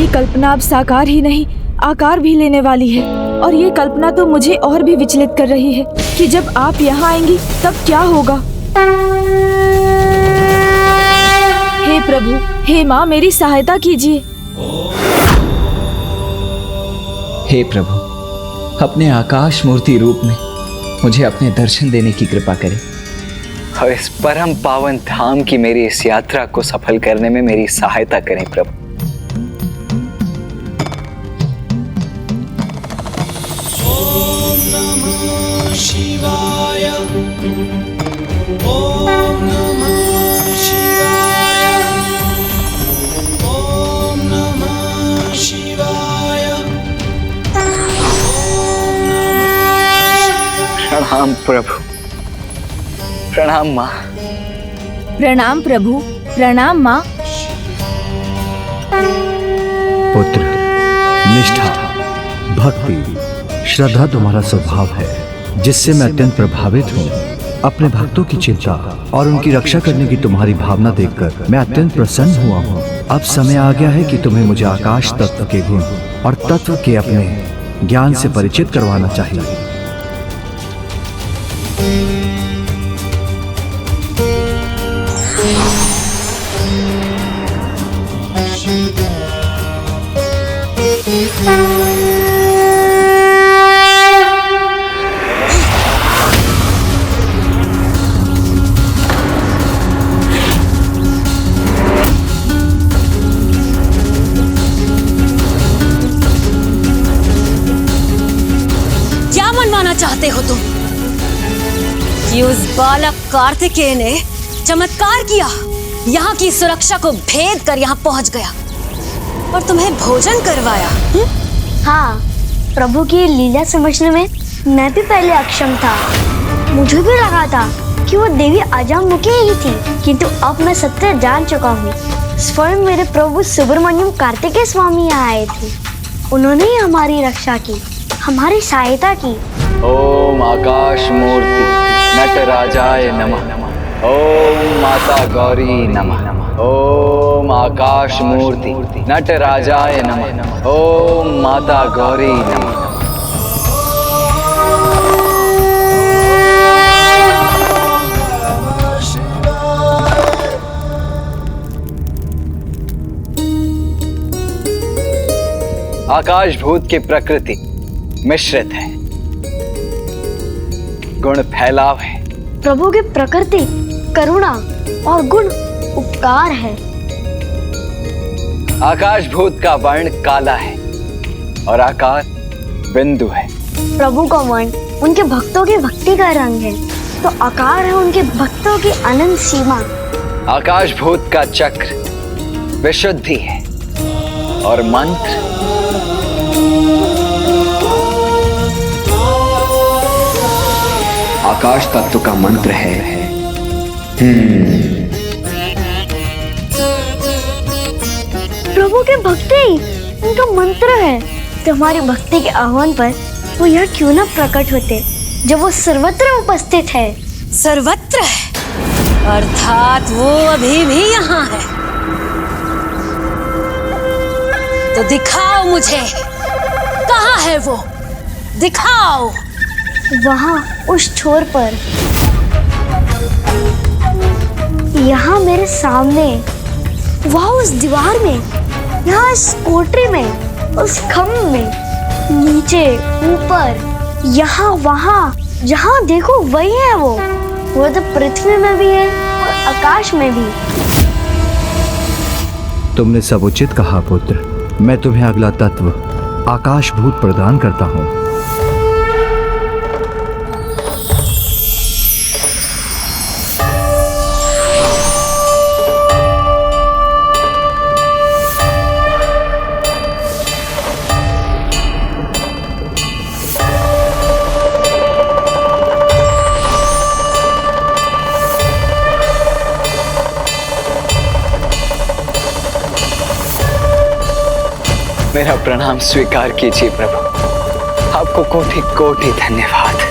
ये कल्पना अब साकार ही नहीं, आकार भी लेने वाली है। और ये कल्पना तो मुझे और भी विचलित कर रही है कि जब आप यहाँ आएंगी तब क्या होगा। हे प्रभु, हे माँ, मेरी सहायता कीजिए। हे प्रभु, अपने आकाश मूर्ति रूप में मुझे अपने दर्शन देने की कृपा करें और इस परम पावन धाम की मेरी इस यात्रा को सफल करने में मेरी सहायता करें प्रभु। शिवाय ओम नमः शिवाय ओम नमः शिवाय। प्रणाम प्रभु, प्रणाम माँ। प्रणाम प्रभु, प्रणाम माँ। पुत्र, निष्ठा, भक्ति, श्रद्धा तुम्हारा स्वभाव है जिससे मैं अत्यंत प्रभावित हूँ। अपने भक्तों की चिंता और उनकी रक्षा करने की तुम्हारी भावना देखकर मैं अत्यंत प्रसन्न हुआ हूँ। अब समय आ गया है कि तुम्हें मुझे आकाश तत्व के गुण और तत्व के अपने ज्ञान से परिचित करवाना चाहिए। चाहते हो तुम कि उस बालक कार्तिकेय ने चमत्कार किया, यहाँ की सुरक्षा को भेद कर यहाँ पहुँच गया और तुम्हें भोजन करवाया? हाँ, प्रभु की लीला समझने में मैं भी पहले अक्षम था। मुझे भी लगा था कि वो देवी अजामुखी ही थी, किंतु अब मैं सत्य जान चुका हूँ। स्वयं मेरे प्रभु सुब्रमण्यम कार्तिकेय स्वामी यहाँ आए थे। उन्होंने ही हमारी रक्षा की, हमारी सहायता की। ओम आकाश मूर्ति नटराजाय नमः। ओम माता गौरी नमः। ओम आकाश मूर्ति नटराजाय नमः। ओम माता गौरी नमः। आकाश भूत की प्रकृति मिश्रित है, गुण फैलाव है। प्रभु की प्रकृति करुणा और गुण उपकार है। आकाश भूत का वर्ण काला है और आकार बिंदु है। प्रभु का वर्ण उनके भक्तों की भक्ति का रंग है, तो आकार है उनके भक्तों की अनंत सीमा। आकाश भूत का चक्र विशुद्धि है और मंत्र आकाश तत्व का मंत्र है। प्रभु के भक्ति उनका मंत्र है। तुम्हारी भक्ति के आह्वान पर वो यह क्यों न प्रकट होते जब वो सर्वत्र उपस्थित है। सर्वत्र है अर्थात वो अभी भी यहाँ है। तो दिखाओ मुझे, कहाँ है वो? दिखाओ। वहाँ उस छोर पर, यहाँ मेरे सामने, वहाँ उस दीवार में, यहाँ इस कोठरी में, उस खम्भ में, नीचे, ऊपर, यहाँ, वहाँ, जहाँ देखो वही है वो तो पृथ्वी में भी है और आकाश में भी। तुमने सब उचित कहा पुत्र। मैं तुम्हें अगला तत्व आकाश भूत प्रदान करता हूँ। मेरा प्रणाम स्वीकार कीजिए प्रभु। आपको कोटि कोटि धन्यवाद।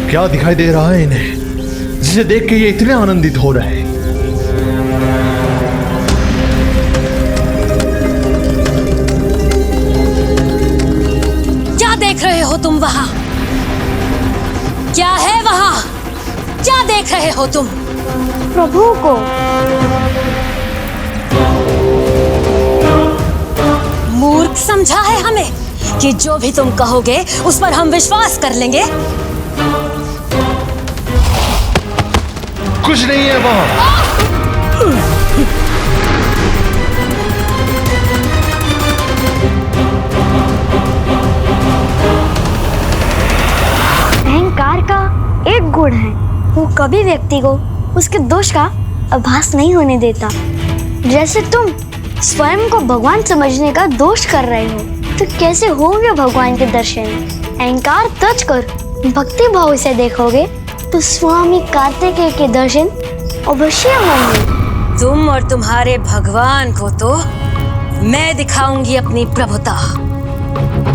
क्या दिखाई दे रहा है इन्हें जिसे देख के ये इतने आनंदित हो रहे हैं? क्या देख रहे हो तुम वहां? क्या है वहां? क्या देख रहे हो तुम? प्रभु को। मूर्ख समझा है हमें कि जो भी तुम कहोगे उस पर हम विश्वास कर लेंगे। कुछ नहीं है वहां। अहंकार का एक गुण है, वो कभी व्यक्ति को उसके दोष का आभास नहीं होने देता। जैसे तुम स्वयं को भगवान समझने का दोष कर रहे हो तो कैसे होंगे भगवान के दर्शन? अहंकार त्यज कर भक्ति भाव से देखोगे तो स्वामी कार्तिकेय के दर्शन अवश्य होंगे। तुम और तुम्हारे भगवान को तो मैं दिखाऊंगी अपनी प्रभुता।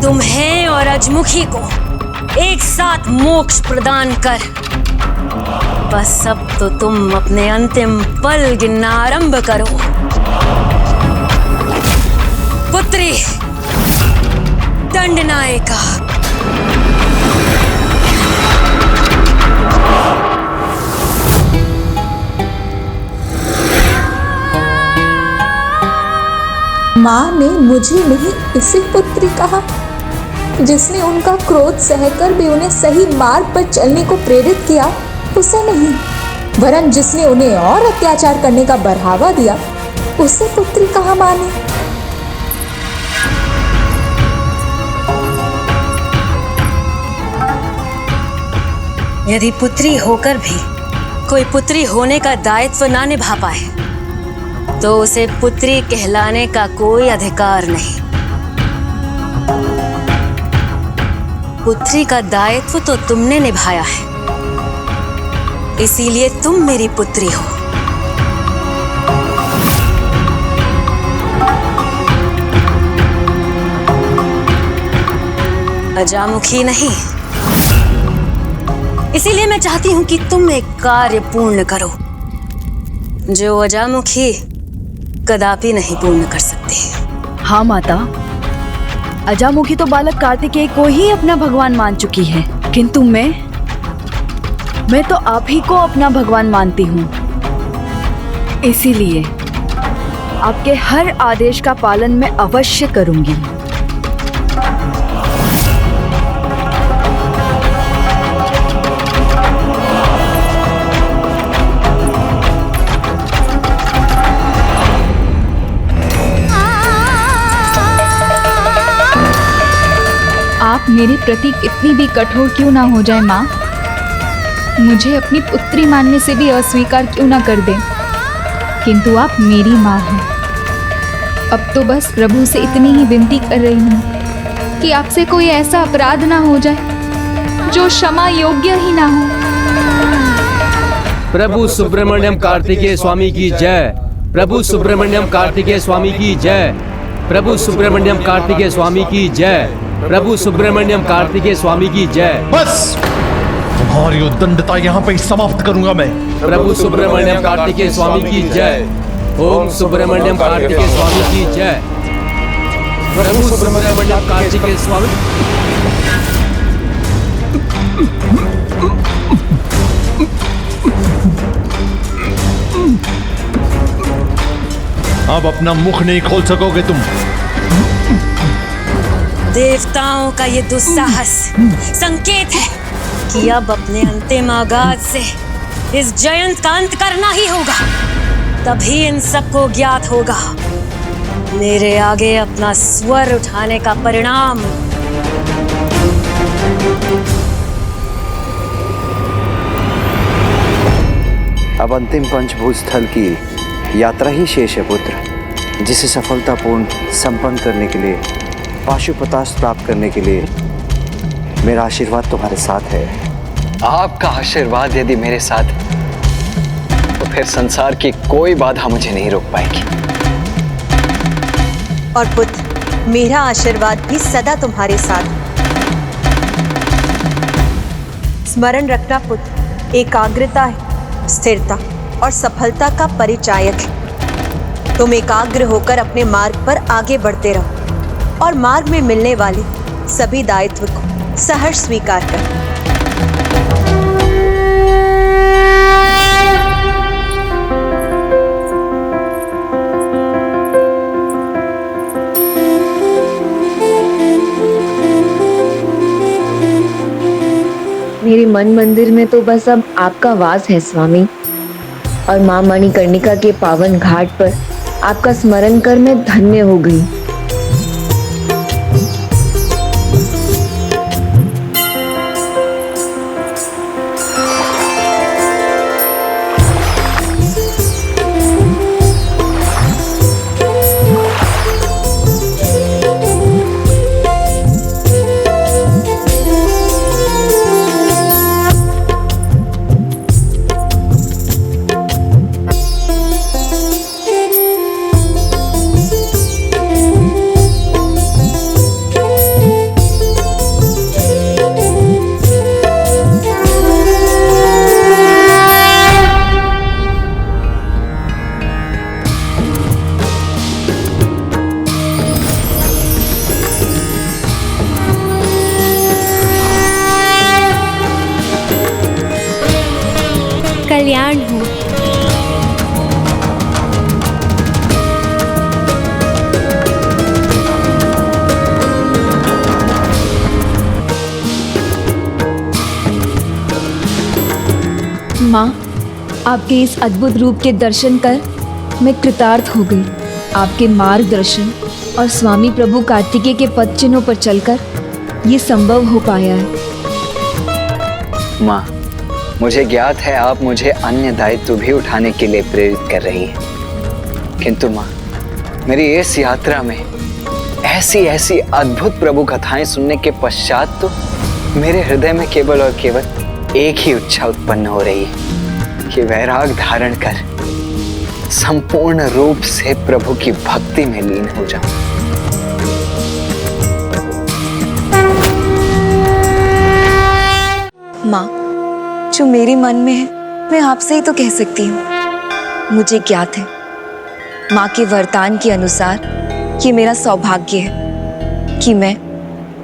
तुम्हें और अजमुखी को एक साथ मोक्ष प्रदान कर। बस अब तो तुम अपने अंतिम पल गिनना आरंभ करो। पुत्री दंडनायका। माँ ने मुझे नहीं इसी पुत्री कहा जिसने उनका क्रोध सहकर भी उन्हें सही मार्ग पर चलने को प्रेरित किया, उसे नहीं, वरन जिसने उन्हें और अत्याचार करने का बढ़ावा दिया उसे पुत्री कहा माने। यदि पुत्री होकर भी कोई पुत्री होने का दायित्व ना निभा पाए तो उसे पुत्री कहलाने का कोई अधिकार नहीं। पुत्री का दायित्व तो तुमने निभाया है, इसीलिए तुम मेरी पुत्री हो। अजामुखी नहीं। इसीलिए मैं चाहती हूं कि तुम एक कार्य पूर्ण करो जो अजामुखी कदापि नहीं पूर्ण कर सकती। हाँ माता, अजामुखी तो बालक कार्तिकेय को ही अपना भगवान मान चुकी है, किंतु मैं तो आप ही को अपना भगवान मानती हूँ। इसीलिए आपके हर आदेश का पालन मैं अवश्य करूंगी। आप मेरे प्रति इतनी भी कठोर क्यों ना हो जाए माँ। मुझे अपनी पुत्री मानने से भी अस्वीकार क्यों ना कर दें, किंतु आप मेरी माँ हैं। अब तो बस प्रभु से इतनी ही विनती कर रही हूँ कि आपसे कोई ऐसा अपराध ना हो जाए जो क्षमा योग्य ही ना हो। प्रभु सुब्रमण्यम कार्तिकेय स्वामी की जय। प्रभु सुब्रमण्यम कार्तिकेय स्वामी की जय। प्रभु सुब्रमण्यम कार्तिकेय स्वामी की जय। प्रभु सुब्रमण्यम कार्तिकेय स्वामी की जय। बस तुम्हारी उद्दंडता यहाँ पे समाप्त करूंगा मैं। प्रभु सुब्रमण्यम कार्तिकेय स्वामी की जय। ओम सुब्रमण्यम कार्तिकेय स्वामी की जय। प्रभु सुब्रमण्यम कार्तिकेय स्वामी। अब अपना मुख नहीं खोल सकोगे तुम। देवताओं का ये दुस्साहस संकेत है कि अब अपने अंतिम आगाज से इस जयंत का अंत करना ही होगा। तभी इन सबको ज्ञात होगा मेरे आगे अपना स्वर उठाने का परिणाम। अब अंतिम पंचभूत स्थल की यात्रा ही शेष है पुत्र, जिसे सफलतापूर्ण संपन्न करने के लिए, पाशुपतास्त्र प्राप्त करने के लिए मेरा आशीर्वाद तुम्हारे साथ है। आपका आशीर्वाद यदि मेरे साथ तो फिर संसार की कोई बाधा मुझे नहीं रोक पाएगी। और पुत्र, मेरा आशीर्वाद भी सदा तुम्हारे साथ। स्मरण रखना पुत्र, एकाग्रता है स्थिरता और सफलता का परिचायक है। तुम एकाग्र होकर अपने मार्ग पर आगे बढ़ते रहो और मार्ग में मिलने वाले सभी दायित्व को सहर्ष स्वीकार कर। मेरे मन मंदिर में तो बस अब आपका वास है स्वामी, और माँ मणिकर्णिका के पावन घाट पर आपका स्मरण कर मैं धन्य हो गई। कल्याण हो। माँ, आपके इस अद्भुत रूप के दर्शन कर मैं कृतार्थ हो गई। आपके मार्गदर्शन और स्वामी प्रभु कार्तिकेय के पद चिन्हों पर चलकर ये संभव हो पाया है। माँ, मुझे ज्ञात है आप मुझे अन्य दायित्व भी उठाने के लिए प्रेरित कर रही हैं, किंतु माँ, मेरी इस यात्रा में ऐसी ऐसी अद्भुत प्रभु कथाएं सुनने के पश्चात तो मेरे हृदय में केवल और केवल एक ही इच्छा उत्पन्न हो रही है कि वैराग धारण कर संपूर्ण रूप से प्रभु की भक्ति में लीन हो जाऊं। माँ, जो मेरे मन में है मैं आपसे ही तो कह सकती हूँ। मुझे ज्ञात है माँ के वरदान के अनुसार ये मेरा सौभाग्य है कि मैं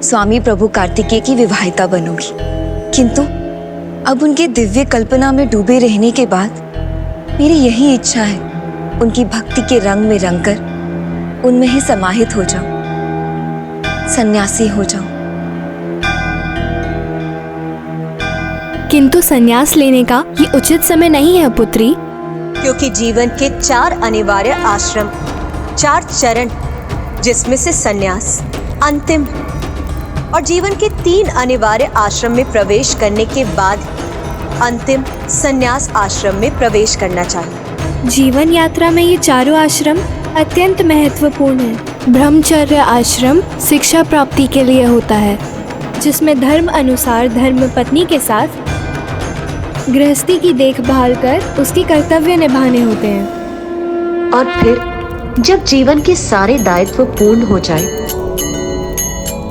स्वामी प्रभु कार्तिकेय की विवाहिता बनूंगी, किंतु अब उनके दिव्य कल्पना में डूबे रहने के बाद मेरी यही इच्छा है उनकी भक्ति के रंग में रंगकर उनमें ही समाहित हो जाऊं, सन्यासी हो जाऊं। किंतु संन्यास लेने का ये उचित समय नहीं है पुत्री, क्योंकि जीवन के 4 अनिवार्य आश्रम, 4 चरण, जिसमें से संन्यास अंतिम, और जीवन के 3 अनिवार्य आश्रम में प्रवेश करने के बाद अंतिम संन्यास आश्रम में प्रवेश करना चाहिए। जीवन यात्रा में ये चारों आश्रम अत्यंत महत्वपूर्ण है। ब्रह्मचर्य आश्रम शिक्षा प्राप्ति के लिए होता है, जिसमें धर्म अनुसार धर्म पत्नी के साथ गृहस्थी की देखभाल कर उसकी कर्तव्य निभाने होते हैं। और फिर जब जीवन के सारे दायित्व पूर्ण हो जाए,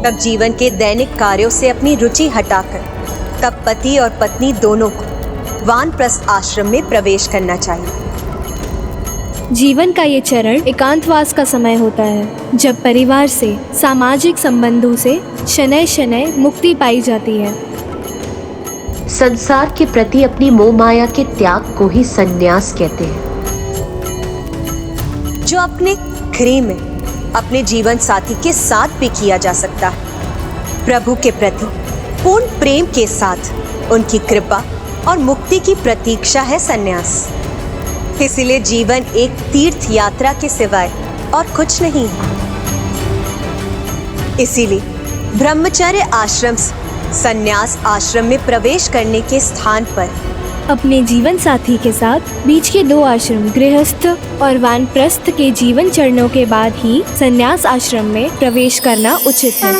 तब जीवन के दैनिक कार्यों से अपनी रुचि हटाकर तब पति और पत्नी दोनों को वानप्रस्थ आश्रम में प्रवेश करना चाहिए। जीवन का ये चरण एकांतवास का समय होता है, जब परिवार से, सामाजिक संबंधों से शनैः शनैः मुक्ति पाई जाती है। संसार के प्रति अपनी मोह माया के त्याग को ही संन्यास कहते हैं, जो अपने गृह में अपने जीवन साथी के साथ भी किया जा सकता है। प्रभु के प्रति पूर्ण प्रेम के साथ उनकी कृपा और मुक्ति की प्रतीक्षा है संन्यास। इसलिए जीवन एक तीर्थ यात्रा के सिवाय और कुछ नहीं है। इसीलिए ब्रह्मचर्य आश्रम से संन्यास आश्रम में प्रवेश करने के स्थान पर अपने जीवन साथी के साथ बीच के 2 आश्रम गृहस्थ और वानप्रस्थ के जीवन चरणों के बाद ही संन्यास आश्रम में प्रवेश करना उचित है।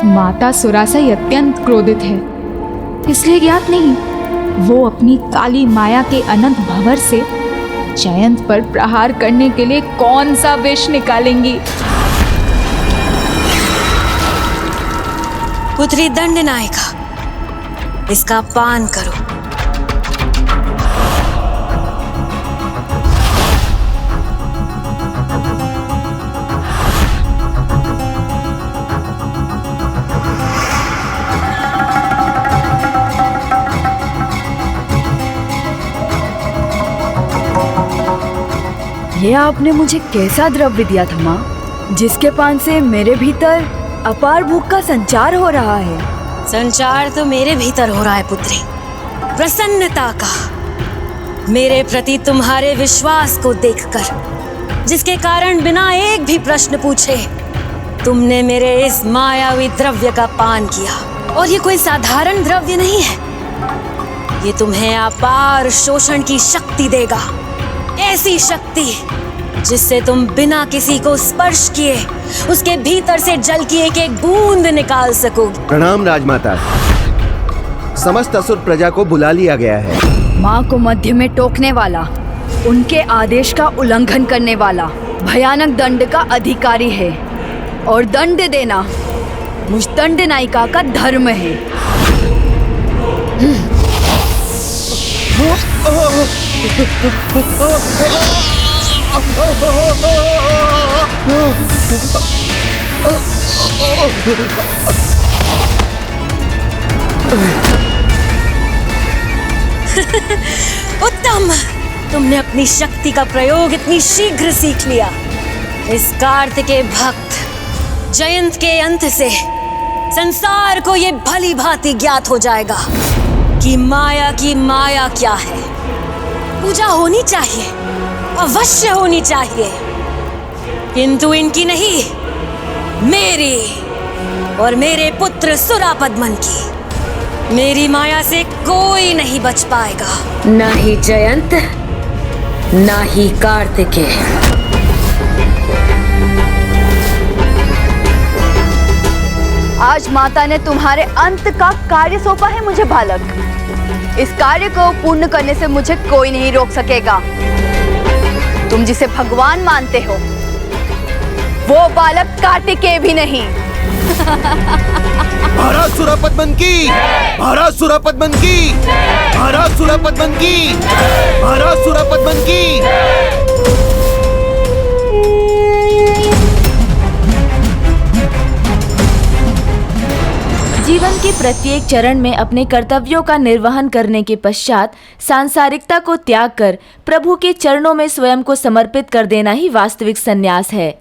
माता सुरासई अत्यंत क्रोधित है, इसलिए ज्ञात नहीं वो अपनी काली माया के अनंत भंवर से जयंत पर प्रहार करने के लिए कौन सा विष निकालेंगी। पुत्री दंडनायका, इसका पान करो। ये आपने मुझे कैसा द्रव्य दिया था माँ, जिसके पान से मेरे भीतर अपार भूख का संचार हो रहा है। संचार तो मेरे भीतर हो रहा है पुत्री, प्रसन्नता का, मेरे प्रति तुम्हारे विश्वास को देखकर, जिसके कारण बिना एक भी प्रश्न पूछे तुमने मेरे इस मायावी द्रव्य का पान किया। और ये कोई साधारण द्रव्य नहीं है, ये तुम्हें अपार शोषण की शक्ति देगा, ऐसी शक्ति जिससे तुम बिना किसी को स्पर्श किए उसके भीतर से जल की एक एक बूंद निकाल सकोगे। प्रणाम राजमाता, समस्त असुर प्रजा को बुला लिया गया है। माँ को मध्य में टोकने वाला, उनके आदेश का उल्लंघन करने वाला भयानक दंड का अधिकारी है, और दंड देना मुझ दंड नायिका का धर्म है। उत्तम, तुमने अपनी शक्ति का प्रयोग इतनी शीघ्र सीख लिया। इस कार्तिकेय भक्त जयंत के अंत से संसार को ये भली भांति ज्ञात हो जाएगा कि माया की माया क्या है। पूजा होनी चाहिए, अवश्य होनी चाहिए, किंतु इनकी नहीं, मेरी और मेरे पुत्र सुरापद्मन की। मेरी माया से कोई नहीं बच पाएगा, ना ही जयंत, ना ही कार्तिकेय। आज माता ने तुम्हारे अंत का कार्य सौंपा है मुझे बालक। इस कार्य को पूर्ण करने से मुझे कोई नहीं रोक सकेगा। तुम जिसे भगवान मानते हो वो बालक कार्तिकेय भी नहीं। भारत सुरापद्मन की, भारत सुरापद्मन की, भारत सुरापद्मन की, भारत सुरापद्मन की। जीवन के प्रत्येक चरण में अपने कर्तव्यों का निर्वहन करने के पश्चात सांसारिकता को त्याग कर प्रभु के चरणों में स्वयं को समर्पित कर देना ही वास्तविक संन्यास है।